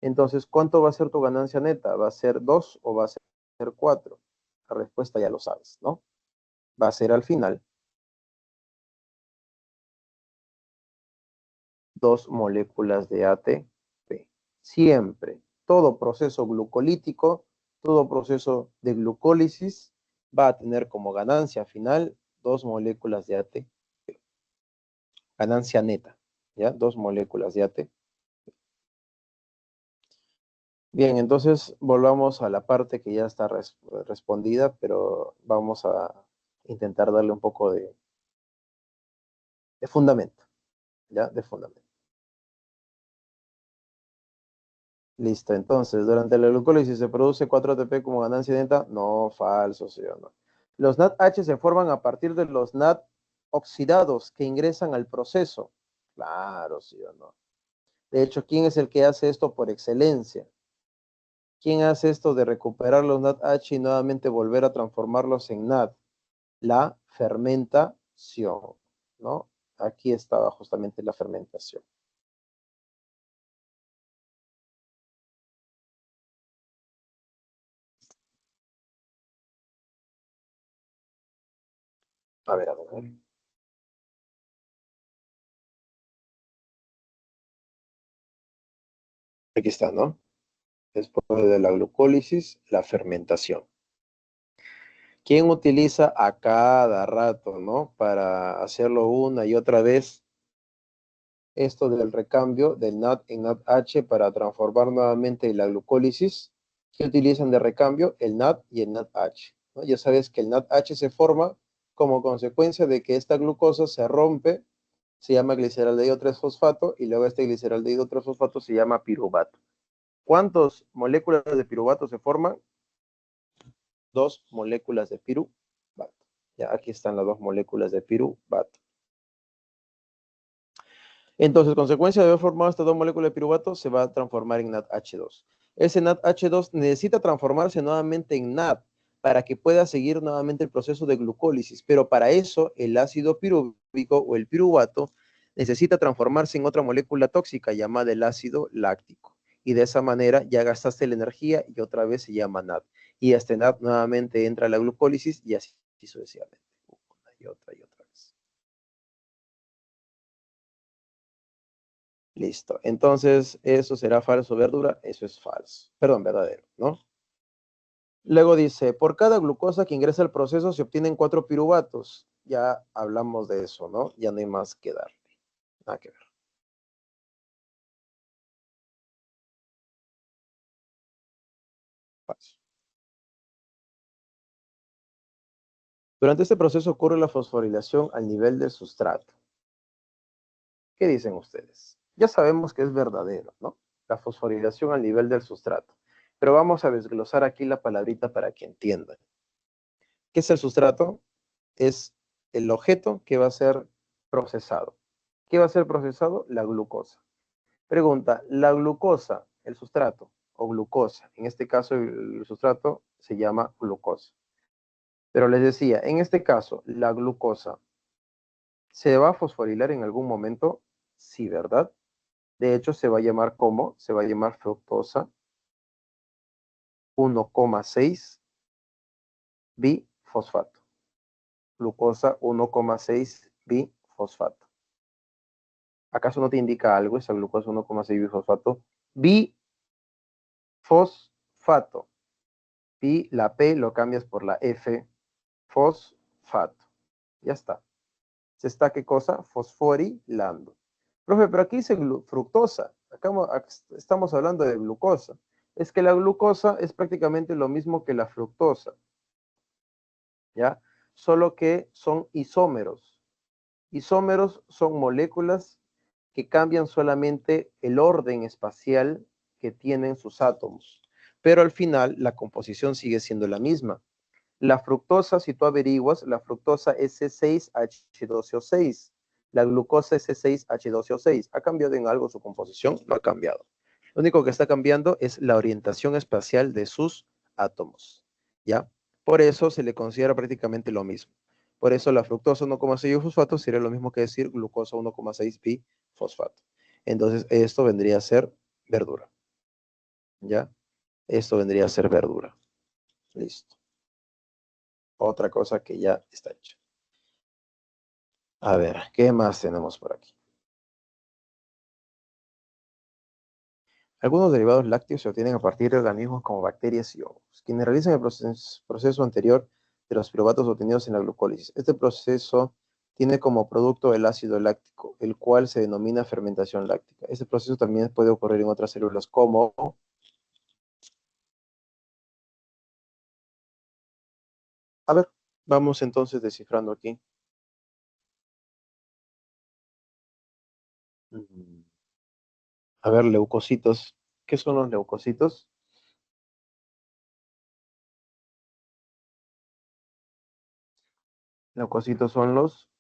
Entonces, ¿cuánto va a ser tu ganancia neta? ¿Va a ser 2 o va a ser 4? La respuesta ya lo sabes, ¿no? Va a ser al final 2 moléculas de ATP. Siempre, todo proceso glucolítico, todo proceso de glucólisis va a tener como ganancia final 2 moléculas de ATP. Ganancia neta, ¿ya? 2 moléculas de ATP. Bien, entonces volvamos a la parte que ya está respondida, pero vamos a intentar darle un poco de fundamento, ¿ya? De fundamento. Listo, entonces, durante la glucólisis se produce 4 ATP como ganancia neta. No, falso, ¿sí o no? Los NADH se forman a partir de los NAD oxidados que ingresan al proceso. Claro, ¿sí o no? De hecho, ¿quién es el que hace esto por excelencia? ¿Quién hace esto de recuperar los NADH y nuevamente volver a transformarlos en NAD? La fermentación, ¿no? Aquí estaba justamente la fermentación. A ver. Aquí está, ¿no? Después de la glucólisis, la fermentación. ¿Quién utiliza a cada rato, ¿no? Para hacerlo una y otra vez esto del recambio del NAD en NADH para transformar nuevamente la glucólisis? ¿Qué utilizan de recambio? El NAD y el NADH, ¿no? Ya sabes que el NADH se forma como consecuencia de que esta glucosa se rompe, se llama gliceraldehído 3 fosfato y luego este gliceraldehído 3 fosfato se llama piruvato. ¿Cuántas moléculas de piruvato se forman? 2 moléculas de piruvato. Ya aquí están las 2 moléculas de piruvato. Entonces, consecuencia de haber formado estas 2 moléculas de piruvato, se va a transformar en NADH2. Ese NADH2 necesita transformarse nuevamente en NAD para que pueda seguir nuevamente el proceso de glucólisis. Pero para eso el ácido pirúvico o el piruvato necesita transformarse en otra molécula tóxica llamada el ácido láctico. Y de esa manera ya gastaste la energía y otra vez se llama NAD. Y este NAD nuevamente entra a la glucólisis y así sucesivamente. Una y otra vez. Listo. Entonces, ¿eso será falso o verdura? Eso es falso. Perdón, verdadero, ¿no? Luego dice, por cada glucosa que ingresa al proceso se obtienen 4 piruvatos. Ya hablamos de eso, ¿no? Ya no hay más que darle. Nada que ver. Falso. Durante este proceso ocurre la fosforilación al nivel del sustrato. ¿Qué dicen ustedes? Ya sabemos que es verdadero, ¿no? La fosforilación al nivel del sustrato. Pero vamos a desglosar aquí la palabrita para que entiendan. ¿Qué es el sustrato? Es el objeto que va a ser procesado. ¿Qué va a ser procesado? La glucosa. Pregunta, ¿la glucosa, el sustrato o glucosa? En este caso el sustrato se llama glucosa. Pero les decía, en este caso, la glucosa, ¿se va a fosforilar en algún momento? Sí, ¿verdad? De hecho, se va a llamar ¿cómo? Se va a llamar fructosa 1,6 bifosfato. Glucosa 1,6 bifosfato. ¿Acaso no te indica algo esa glucosa 1,6 bifosfato? Bifosfato. Y la P lo cambias por la F, fosfato. Ya está. ¿Se está qué cosa? Fosforilando. Profe, pero aquí dice fructosa. Acá estamos hablando de glucosa. Es que la glucosa es prácticamente lo mismo que la fructosa. ¿Ya? Solo que son isómeros. Isómeros son moléculas que cambian solamente el orden espacial que tienen sus átomos. Pero al final la composición sigue siendo la misma. La fructosa, si tú averiguas, la fructosa es C6H12O6. La glucosa es C6H12O6. ¿Ha cambiado en algo su composición? No ha cambiado. Lo único que está cambiando es la orientación espacial de sus átomos. ¿Ya? Por eso se le considera prácticamente lo mismo. Por eso la fructosa 1,6 fosfato sería lo mismo que decir glucosa 1,6 bifosfato. Entonces, esto vendría a ser verdura. ¿Ya? Esto vendría a ser verdura. Listo. Otra cosa que ya está hecha. A ver, ¿qué más tenemos por aquí? Algunos derivados lácteos se obtienen a partir de organismos como bacterias y hongos, quienes realizan el proceso anterior de los piruvatos obtenidos en la glucólisis. Este proceso tiene como producto el ácido láctico, el cual se denomina fermentación láctica. Este proceso también puede ocurrir en otras células como... A ver, vamos entonces descifrando aquí. A ver, leucocitos. ¿Qué son los leucocitos? Leucocitos son los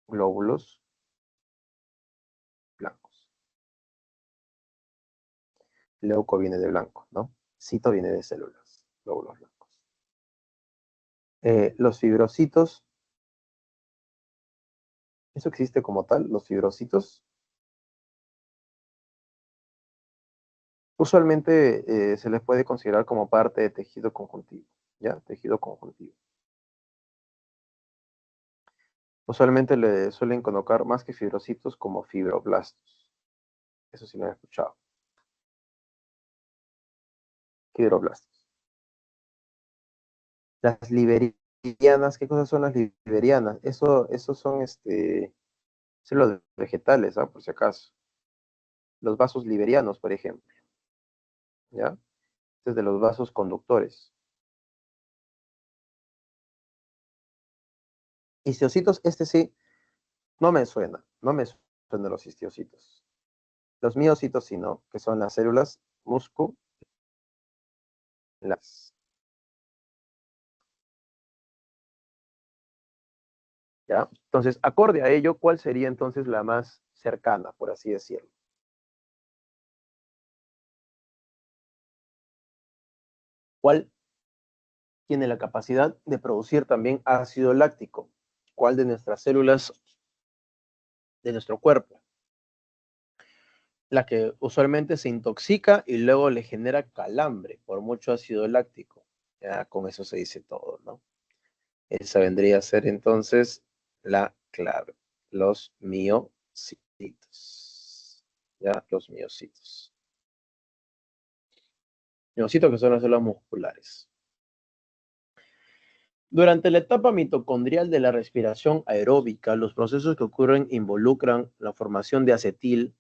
glóbulos blancos. Leuco viene de blanco, ¿no? Cito viene de células, glóbulos blancos. Los fibrocitos, ¿eso existe como tal? Los fibrocitos. Usualmente se les puede considerar como parte de tejido conjuntivo, ¿ya? Tejido conjuntivo. Usualmente le suelen colocar más que fibrocitos como fibroblastos. Eso sí lo he escuchado. Fibroblastos. Las liberianas, ¿qué cosas son las liberianas? Eso son células vegetales, ¿ah? Por si acaso. Los vasos liberianos, por ejemplo, ¿ya? Este es de los vasos conductores. Histiocitos, este sí, no me suena los histiocitos. Los miocitos sí, ¿no? Que son las células musculares. ¿Ya? Entonces, acorde a ello, ¿cuál sería entonces la más cercana, por así decirlo? ¿Cuál tiene la capacidad de producir también ácido láctico. ¿Cuál de nuestras células de nuestro cuerpo? La que usualmente se intoxica y luego le genera calambre por mucho ácido láctico. Ya con eso se dice todo, ¿no? Esa vendría a ser entonces la clave. Los miocitos. Ya, los miocitos. Miocitos que son las células musculares. Durante la etapa mitocondrial de la respiración aeróbica, los procesos que ocurren involucran la formación de acetil,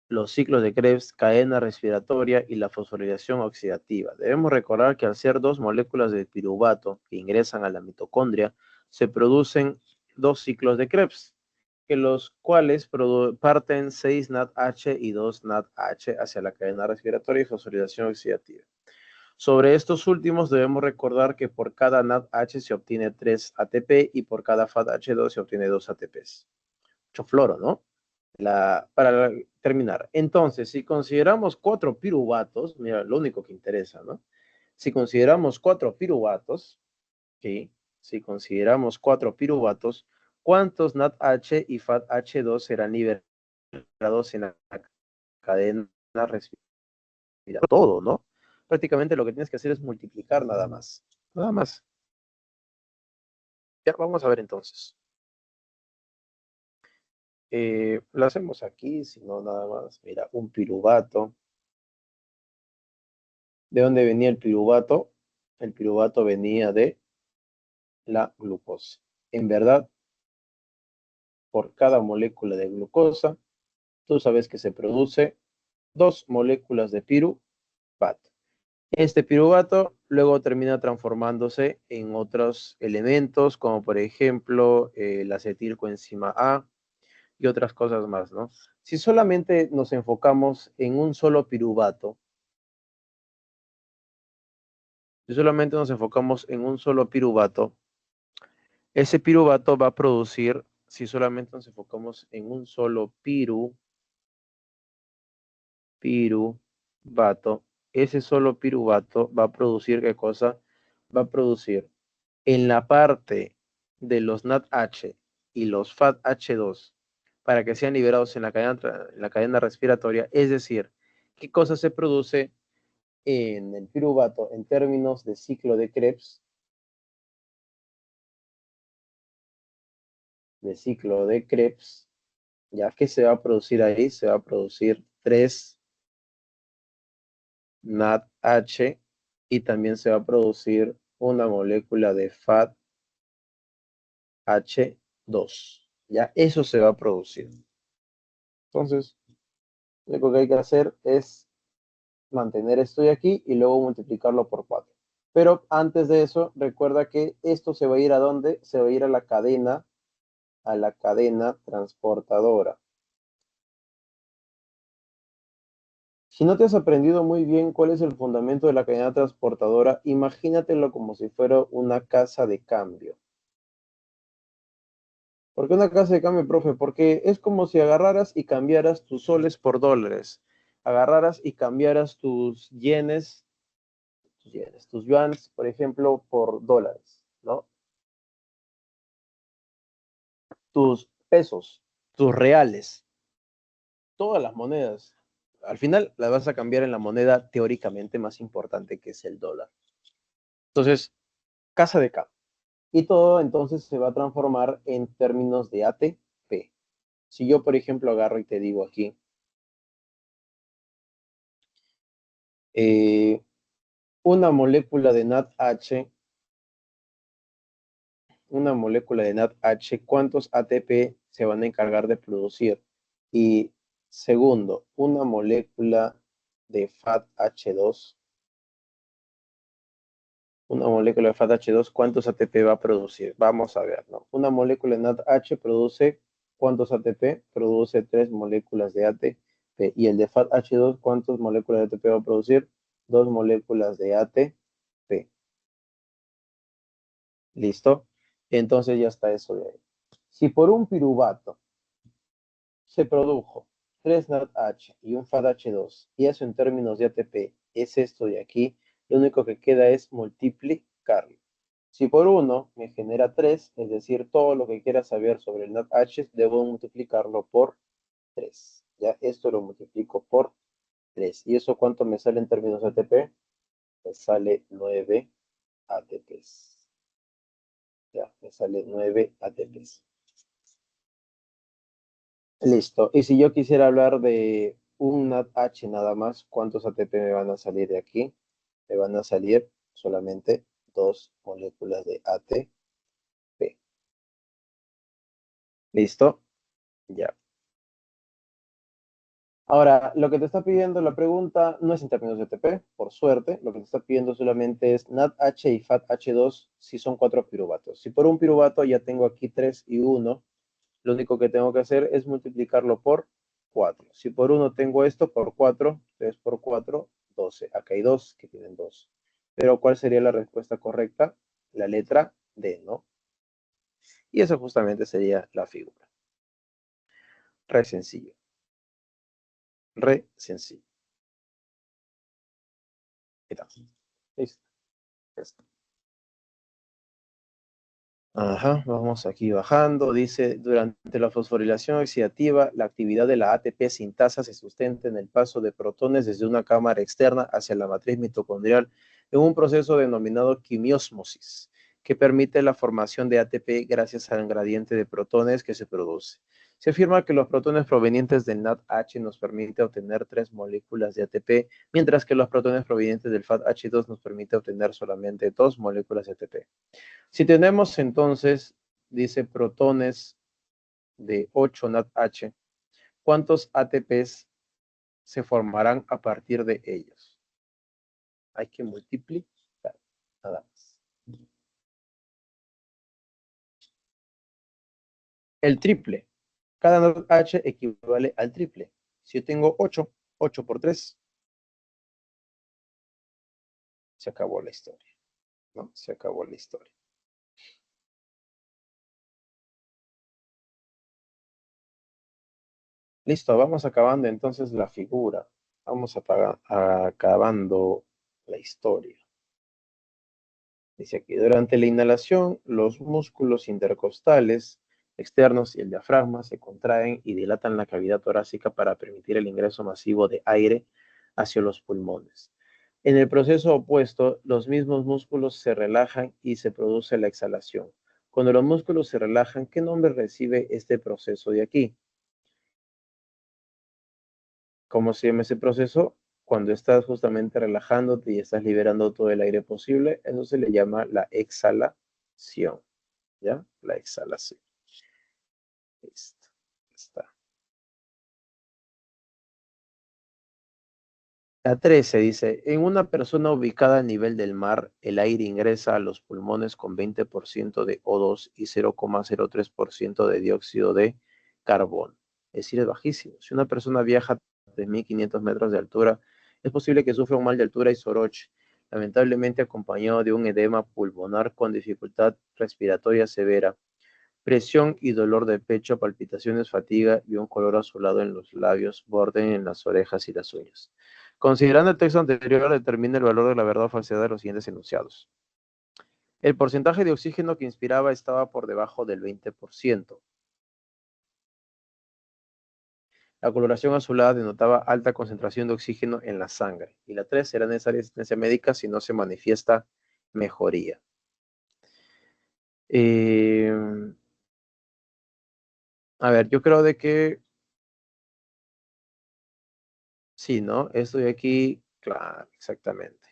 los ciclos de Krebs, cadena respiratoria y la fosforilación oxidativa. Debemos recordar que al ser dos moléculas de piruvato que ingresan a la mitocondria, se producen dos ciclos de Krebs, que los cuales parten 6 NADH y 2 NADH hacia la cadena respiratoria y fosforilación oxidativa. Sobre estos últimos debemos recordar que por cada NADH se obtiene 3 ATP y por cada FADH2 se obtiene 2 ATPs. Mucho floro, ¿no? Para terminar, entonces, si consideramos 4 piruvatos, mira, lo único que interesa, ¿no? Si consideramos 4 piruvatos, ¿sí? Si consideramos 4 piruvatos, ¿cuántos NADH y FADH2 serán liberados en la cadena respiratoria? Todo, ¿no? Prácticamente lo que tienes que hacer es multiplicar nada más. Nada más. Ya, vamos a ver entonces. Lo hacemos aquí, si no nada más. Mira, un piruvato. ¿De dónde venía el piruvato? El piruvato venía de la glucosa. En verdad, por cada molécula de glucosa, tú sabes que se produce 2 moléculas de piruvato. Este piruvato luego termina transformándose en otros elementos, como por ejemplo la acetilcoenzima A y otras cosas más, ¿no? Si solamente nos enfocamos en un solo piruvato, ese piruvato va a producir, si solamente nos enfocamos en un solo piruvato, ese solo piruvato va a producir, ¿qué cosa? Va a producir en la parte de los NADH y los FADH2 para que sean liberados en la cadena respiratoria, es decir, ¿qué cosa se produce en el piruvato en términos de ciclo de Krebs? Ya que se va a producir ahí, se va a producir 3 NADH y también se va a producir una molécula de FADH2. Ya eso se va a producir. Entonces, lo único que hay que hacer es mantener esto de aquí y luego multiplicarlo por 4. Pero antes de eso, recuerda que esto se va a ir ¿a dónde? Se va a ir a la cadena transportadora. Si no te has aprendido muy bien cuál es el fundamento de la cadena transportadora, imagínatelo como si fuera una casa de cambio. ¿Por qué una casa de cambio, profe? Porque es como si agarraras y cambiaras tus soles por dólares. Agarraras y cambiaras tus yenes, tus yuans, por ejemplo, por dólares, ¿no? Tus pesos, tus reales, todas las monedas. Al final las vas a cambiar en la moneda teóricamente más importante, que es el dólar. Entonces, casa de cambio. Y todo entonces se va a transformar en términos de ATP. Si yo, por ejemplo, agarro y te digo aquí, una molécula de NADH, ¿cuántos ATP se van a encargar de producir? Y segundo, una molécula de FADH2, ¿cuántos ATP va a producir? Vamos a ver, ¿no? Una molécula de NADH produce, ¿cuántos ATP? Produce 3 moléculas de ATP. Y el de FADH2, ¿cuántas moléculas de ATP va a producir? 2 moléculas de ATP. ¿Listo? Entonces ya está eso de ahí. Si por un piruvato se produjo 3 NADH y un FADH2, y eso en términos de ATP es esto de aquí, lo único que queda es multiplicarlo. Si por 1 me genera 3, es decir, todo lo que quiera saber sobre el NaDH, debo multiplicarlo por 3. Ya, esto lo multiplico por 3. ¿Y eso cuánto me sale en términos de ATP? Me sale 9 ATPs. Ya, me sale 9 ATPs. Listo. Y si yo quisiera hablar de un NaDH nada más, ¿cuántos ATP me van a salir de aquí? Me van a salir solamente 2 moléculas de ATP. ¿Listo? Ya. Ahora, lo que te está pidiendo la pregunta no es en términos de ATP, por suerte. Lo que te está pidiendo solamente es NADH y FADH2 si son 4 piruvatos. Si por un piruvato ya tengo aquí 3 y 1, lo único que tengo que hacer es multiplicarlo por 4. Si por 1 tengo esto, por 4, 3 por 4, 12. Acá hay 2 que tienen 2. Pero ¿cuál sería la respuesta correcta? La letra D, ¿no? Y eso justamente sería la figura. Re sencillo. Re sencillo. Mira. Listo. Listo. Ajá, vamos aquí bajando. Dice, durante la fosforilación oxidativa, la actividad de la ATP sintasa se sustenta en el paso de protones desde una cámara externa hacia la matriz mitocondrial en un proceso denominado quimiósmosis, que permite la formación de ATP gracias al gradiente de protones que se produce. Se afirma que los protones provenientes del NADH nos permite obtener 3 moléculas de ATP, mientras que los protones provenientes del FADH2 nos permite obtener solamente 2 moléculas de ATP. Si tenemos entonces, dice protones de 8 NADH, ¿cuántos ATPs se formarán a partir de ellos? Hay que multiplicar, nada más. El triple. Cada NADH equivale al triple. Si yo tengo 8, 8 por 3, se acabó la historia, ¿no? Se acabó la historia. Listo, vamos acabando entonces la figura. Vamos acabando la historia. Dice aquí, durante la inhalación, los músculos intercostales externos y el diafragma se contraen y dilatan la cavidad torácica para permitir el ingreso masivo de aire hacia los pulmones. En el proceso opuesto, los mismos músculos se relajan y se produce la exhalación. Cuando los músculos se relajan, ¿qué nombre recibe este proceso de aquí? ¿Cómo se llama ese proceso? Cuando estás justamente relajándote y estás liberando todo el aire posible, eso se le llama la exhalación. ¿Ya? La exhalación. Listo. Está. La 13 dice, en una persona ubicada a nivel del mar, el aire ingresa a los pulmones con 20% de O2 y 0,03% de dióxido de carbono. Es decir, es bajísimo. Si una persona viaja a 3.500 metros de altura, es posible que sufra un mal de altura y soroche, lamentablemente acompañado de un edema pulmonar con dificultad respiratoria severa, presión y dolor de pecho, palpitaciones, fatiga y un color azulado en los labios, borde en las orejas y las uñas. Considerando el texto anterior, determina el valor de la verdad o falsedad de los siguientes enunciados. El porcentaje de oxígeno que inspiraba estaba por debajo del 20%. La coloración azulada denotaba alta concentración de oxígeno en la sangre. Y la 3 será necesaria asistencia médica si no se manifiesta mejoría. A ver, yo creo de que sí, ¿no? Esto de aquí, claro, exactamente.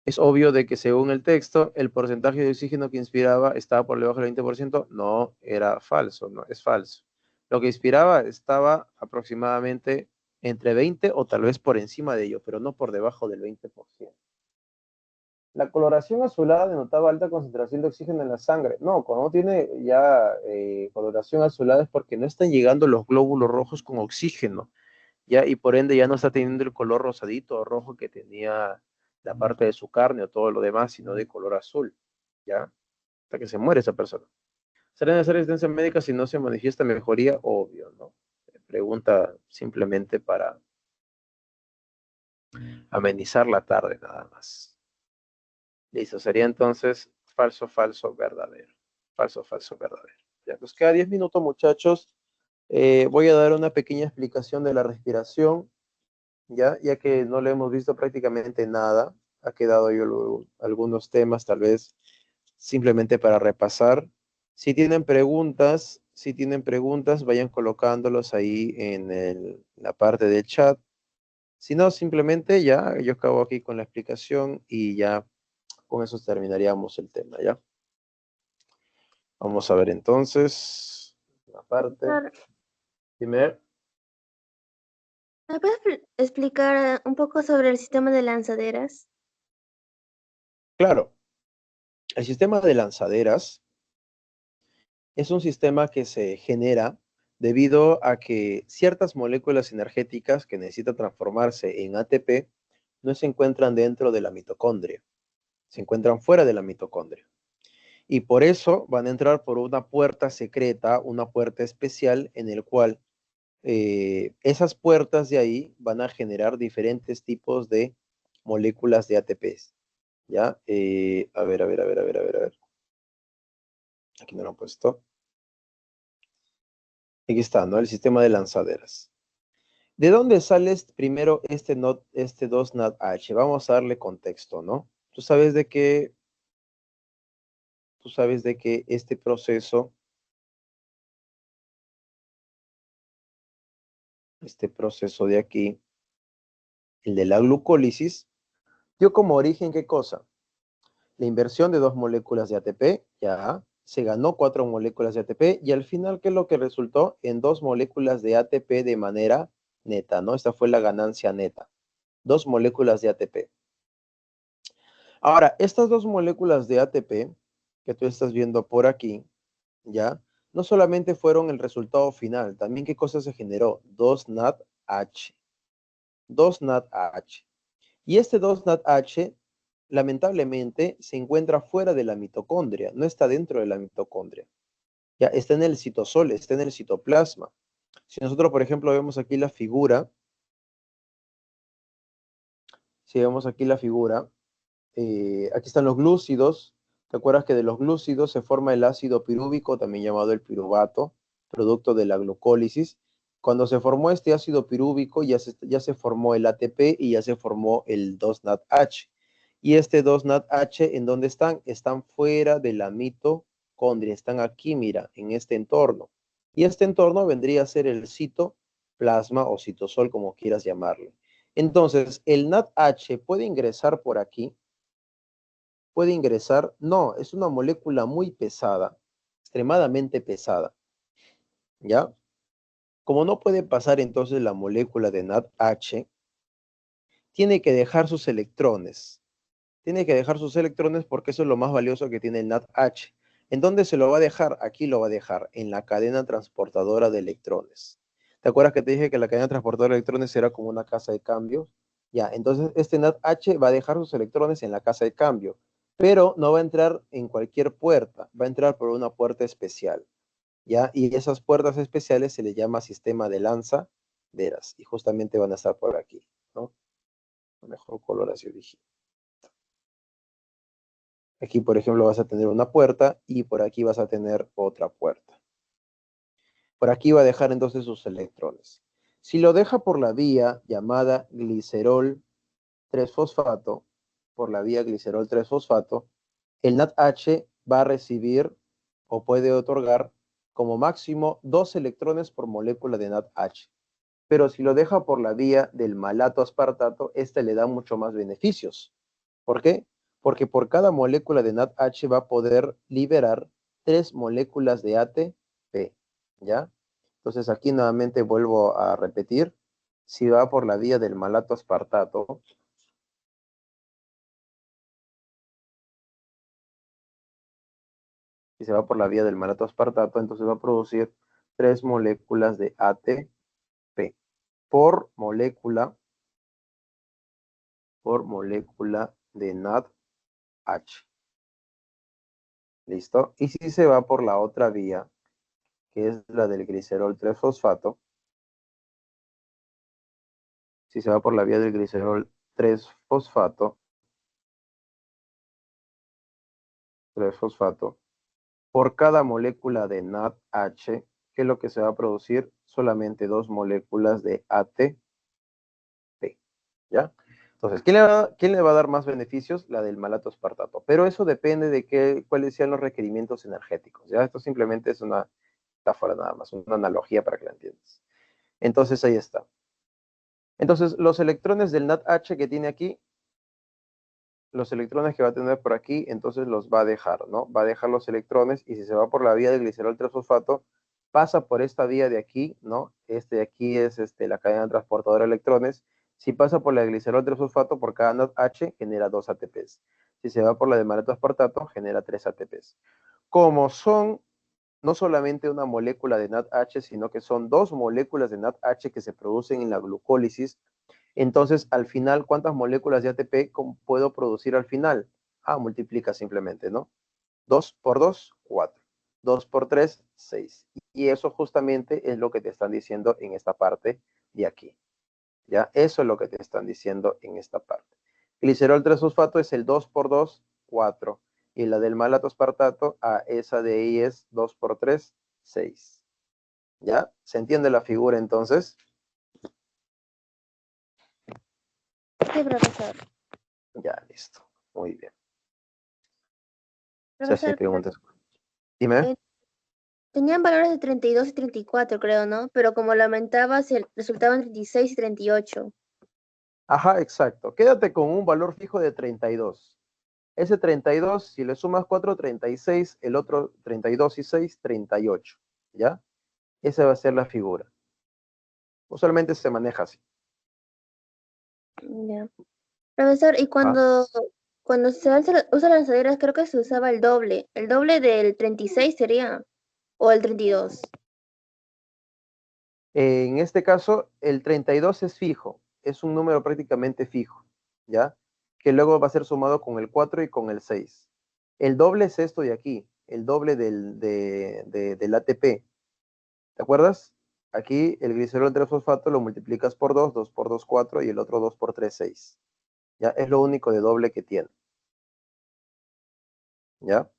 Es obvio de que según el texto, el porcentaje de oxígeno que inspiraba estaba por debajo del 20%. No, era falso, no, es falso. Lo que inspiraba estaba aproximadamente entre 20 o tal vez por encima de ello, pero no por debajo del 20%. La coloración azulada denotaba alta concentración de oxígeno en la sangre. No, cuando no tiene ya coloración azulada es porque no están llegando los glóbulos rojos con oxígeno, ¿ya? Y por ende ya no está teniendo el color rosadito o rojo que tenía la parte de su carne o todo lo demás, sino de color azul, ¿ya? Hasta que se muere esa persona. ¿Será necesaria asistencia médica si no se manifiesta mejoría? Obvio, ¿no? Pregunta simplemente para amenizar la tarde nada más. Listo, sería entonces falso, falso, verdadero. Falso, falso, verdadero. Ya, nos queda 10 minutos, muchachos. Voy a dar una pequeña explicación de la respiración, ya que no le hemos visto prácticamente nada. Ha quedado yo algunos temas, tal vez simplemente para repasar. Si tienen preguntas, vayan colocándolos ahí en la parte del chat. Si no, simplemente ya yo acabo aquí con la explicación y ya con eso terminaríamos el tema, ¿ya? Vamos a ver entonces la parte. Profesor, Dime. ¿me puedes explicar un poco sobre el sistema de lanzaderas? Claro, el sistema de lanzaderas es un sistema que se genera debido a que ciertas moléculas energéticas que necesitan transformarse en ATP no se encuentran dentro de la mitocondria, se encuentran fuera de la mitocondria. Y por eso van a entrar por una puerta secreta, una puerta especial en el cual esas puertas de ahí van a generar diferentes tipos de moléculas de ATPs. ¿Ya? A ver, a ver, a ver, a ver, a ver, a ver. Aquí no lo han puesto. Aquí está, ¿no? El sistema de lanzaderas. ¿De dónde sale primero este 2NADH? Vamos a darle contexto, ¿no? Tú sabes de que este proceso de aquí, el de la glucólisis, dio como origen, ¿qué cosa? La inversión de 2 moléculas de ATP, ya, se ganó 4 moléculas de ATP y al final, ¿qué es lo que resultó? En 2 moléculas de ATP de manera neta, ¿no? Esta fue la ganancia neta. 2 moléculas de ATP. Ahora, estas 2 moléculas de ATP que tú estás viendo por aquí, ¿ya? No solamente fueron el resultado final, también qué cosa se generó, 2NADH. 2NADH. Y este 2NADH, lamentablemente, se encuentra fuera de la mitocondria, no está dentro de la mitocondria. Ya está en el citosol, está en el citoplasma. Si nosotros, por ejemplo, vemos aquí la figura, si vemos aquí la figura, aquí están los glúcidos. ¿Te acuerdas que de los glúcidos se forma el ácido pirúvico, también llamado el piruvato, producto de la glucólisis? Cuando se formó este ácido pirúvico, ya se formó el ATP y ya se formó el 2NADH. Y este 2NADH, ¿en dónde están? Están fuera de la mitocondria, están aquí, mira, en este entorno. Y este entorno vendría a ser el citoplasma o citosol, como quieras llamarlo. Entonces, ¿el NADH puede ingresar por aquí? ¿Puede ingresar? No, es una molécula muy pesada, extremadamente pesada, ¿ya? Como no puede pasar entonces la molécula de NADH, tiene que dejar sus electrones. Tiene que dejar sus electrones porque eso es lo más valioso que tiene el NADH. ¿En dónde se lo va a dejar? Aquí lo va a dejar, en la cadena transportadora de electrones. ¿Te acuerdas que te dije que la cadena transportadora de electrones era como una casa de cambio? Ya, entonces este NADH va a dejar sus electrones en la casa de cambio, pero no va a entrar en cualquier puerta, va a entrar por una puerta especial, ¿ya? Y esas puertas especiales se le llama sistema de lanzaderas, y justamente van a estar por aquí, ¿no? Mejor color así original. Aquí, por ejemplo, vas a tener una puerta y por aquí vas a tener otra puerta. Por aquí va a dejar entonces sus electrones. Si lo deja por la vía llamada glicerol 3-fosfato, por la vía glicerol 3-fosfato, el NADH va a recibir o puede otorgar como máximo 2 electrones por molécula de NADH. Pero si lo deja por la vía del malato aspartato, este le da mucho más beneficios. ¿Por qué? Porque por cada molécula de NADH va a poder liberar 3 moléculas de ATP, ¿ya? Entonces aquí nuevamente vuelvo a repetir, si va por la vía del malato aspartato, si se va por la vía del malato aspartato, entonces va a producir 3 moléculas de ATP por molécula de NADH. ¿Listo? Y si se va por la otra vía, que es la del glicerol 3-fosfato, si se va por la vía del glicerol 3-fosfato, 3-fosfato, por cada molécula de NADH, ¿qué es lo que se va a producir? Solamente 2 moléculas de ATP, ¿ya? Entonces, ¿quién le va a dar más beneficios? La del malato aspartato. Pero eso depende de cuáles sean los requerimientos energéticos, ¿ya? Esto simplemente es una metáfora nada más, una analogía para que la entiendas. Entonces, ahí está. Entonces, los electrones del NADH que tiene aquí, los electrones que va a tener por aquí, entonces los va a dejar, ¿no? Va a dejar los electrones y si se va por la vía del glicerol 3-fosfato, pasa por esta vía de aquí, ¿no? Este de aquí es la cadena transportadora de electrones. Si pasa por la de glicerol 3-fosfato, por cada NADH genera 2 ATPs. Si se va por la de malato aspartato, genera 3 ATPs. Como son no solamente una molécula de NADH, sino que son 2 moléculas de NADH que se producen en la glucólisis. Entonces, al final, ¿cuántas moléculas de ATP puedo producir al final? Multiplica simplemente, ¿no? 2 por 2, 4. 2 por 3, 6. Y eso justamente es lo que te están diciendo en esta parte de aquí. ¿Ya? Eso es lo que te están diciendo en esta parte. Glicerol 3-fosfato es el 2 por 2, 4. Y la del malato aspartato, esa de ahí es 2 por 3, 6. ¿Ya? ¿Se entiende la figura entonces? Sí, profesor. Ya, listo. Muy bien. Si hay Profesor, preguntas. Dime. eh, tenían valores de 32 y 34, creo, ¿no? Pero como lo aumentaba, resultaban 36 y 38. Ajá, exacto. Quédate con un valor fijo de 32. Ese 32, si le sumas 4, 36, el otro 32 y 6, 38. ¿Ya? Esa va a ser la figura. Usualmente se maneja así. Ya. Profesor, y cuando se usa lanzaderas, creo que se usaba el doble. El doble del 36 sería, o el 32. En este caso, el 32 es fijo, es un número prácticamente fijo, ¿ya? Que luego va a ser sumado con el 4 y con el 6. El doble es esto de aquí, el doble del ATP. ¿Te acuerdas? Aquí el glicerol 3-fosfato lo multiplicas por 2, 2 por 2, 4 y el otro 2 por 3, 6. ¿Ya? Es lo único de doble que tiene. ¿Ya?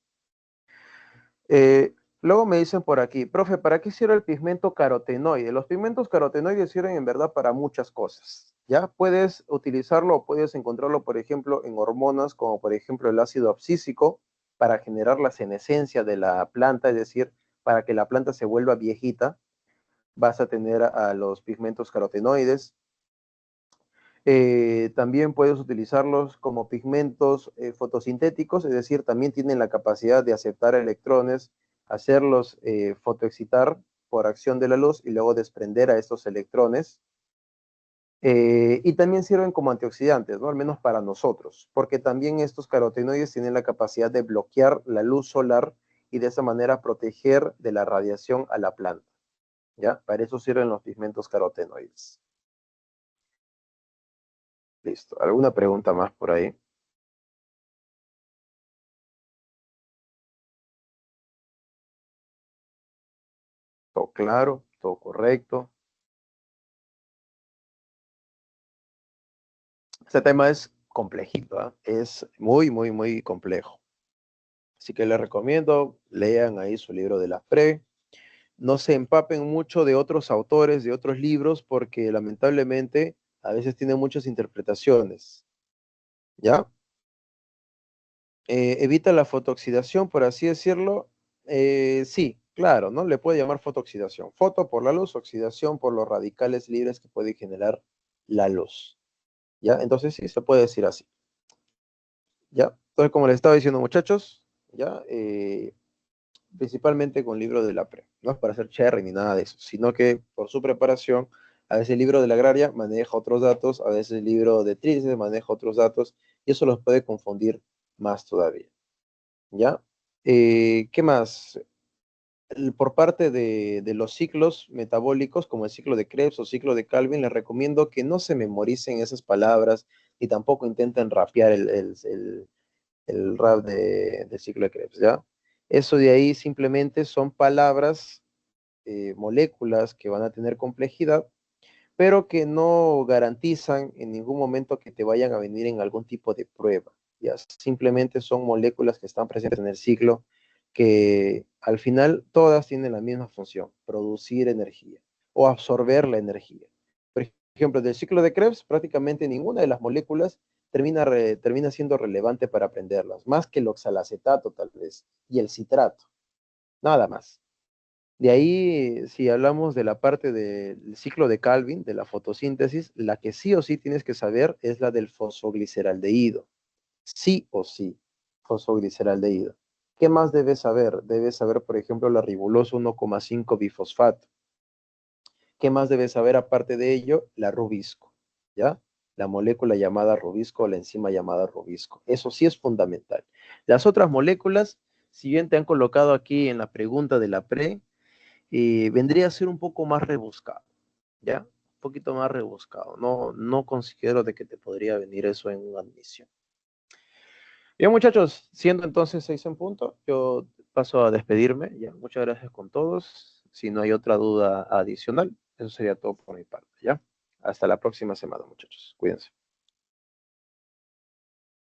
Luego me dicen por aquí, profe, ¿para qué sirve el pigmento carotenoide? Los pigmentos carotenoides sirven en verdad para muchas cosas. Ya puedes utilizarlo o puedes encontrarlo, por ejemplo, en hormonas como por ejemplo el ácido abscísico para generar la senescencia de la planta, es decir, para que la planta se vuelva viejita, vas a tener a los pigmentos carotenoides. También puedes utilizarlos como pigmentos fotosintéticos, es decir, también tienen la capacidad de aceptar electrones, hacerlos fotoexcitar por acción de la luz y luego desprender a estos electrones. Y también sirven como antioxidantes, ¿no? Al menos para nosotros, porque también estos carotenoides tienen la capacidad de bloquear la luz solar y de esa manera proteger de la radiación a la planta, ¿ya? Para eso sirven los pigmentos carotenoides. Listo. ¿Alguna pregunta más por ahí? Todo claro, todo correcto. Este tema es complejito, ¿ah? Es muy, muy, muy complejo. Así que les recomiendo, lean ahí su libro de la PRE. No se empapen mucho de otros autores, de otros libros, porque lamentablemente a veces tienen muchas interpretaciones. ¿Ya? Evita la fotooxidación, por así decirlo. Sí, claro, ¿no? Le puede llamar fotooxidación. Foto por la luz, oxidación por los radicales libres que puede generar la luz. ¿Ya? Entonces sí, se puede decir así. ¿Ya? Entonces, como les estaba diciendo, muchachos, ¿ya? Principalmente con libro de la PRE. No es para hacer cherry ni nada de eso, sino que por su preparación, a veces el libro de la agraria maneja otros datos, a veces el libro de Trilce maneja otros datos, y eso los puede confundir más todavía. ¿Ya? ¿Qué más? Por parte de los ciclos metabólicos, como el ciclo de Krebs o ciclo de Calvin, les recomiendo que no se memoricen esas palabras y tampoco intenten rapear el rap del ciclo de Krebs, ¿ya? Eso de ahí simplemente son palabras, moléculas que van a tener complejidad, pero que no garantizan en ningún momento que te vayan a venir en algún tipo de prueba, Ya, simplemente son moléculas que están presentes en el ciclo que al final todas tienen la misma función, producir energía o absorber la energía. Por ejemplo, del ciclo de Krebs, prácticamente ninguna de las moléculas termina siendo relevante para aprenderlas, más que el oxalacetato tal vez y el citrato, nada más. De ahí, si hablamos de la parte del ciclo de Calvin, de la fotosíntesis, la que sí o sí tienes que saber es la del fosfogliceraldehído. Sí o sí, fosfogliceraldehído. ¿Qué más debes saber? Debes saber, por ejemplo, la ribulosa 1,5 bifosfato. ¿Qué más debes saber aparte de ello? La rubisco, ¿ya? La molécula llamada rubisco o la enzima llamada rubisco. Eso sí es fundamental. Las otras moléculas, si bien te han colocado aquí en la pregunta de la pre, vendría a ser un poco más rebuscado, ¿ya? Un poquito más rebuscado. No considero de que te podría venir eso en una admisión. Bien, muchachos, siendo entonces 6 en punto, yo paso a despedirme. Ya, muchas gracias con todos. Si no hay otra duda adicional, eso sería todo por mi parte, ¿ya? Hasta la próxima semana, muchachos. Cuídense.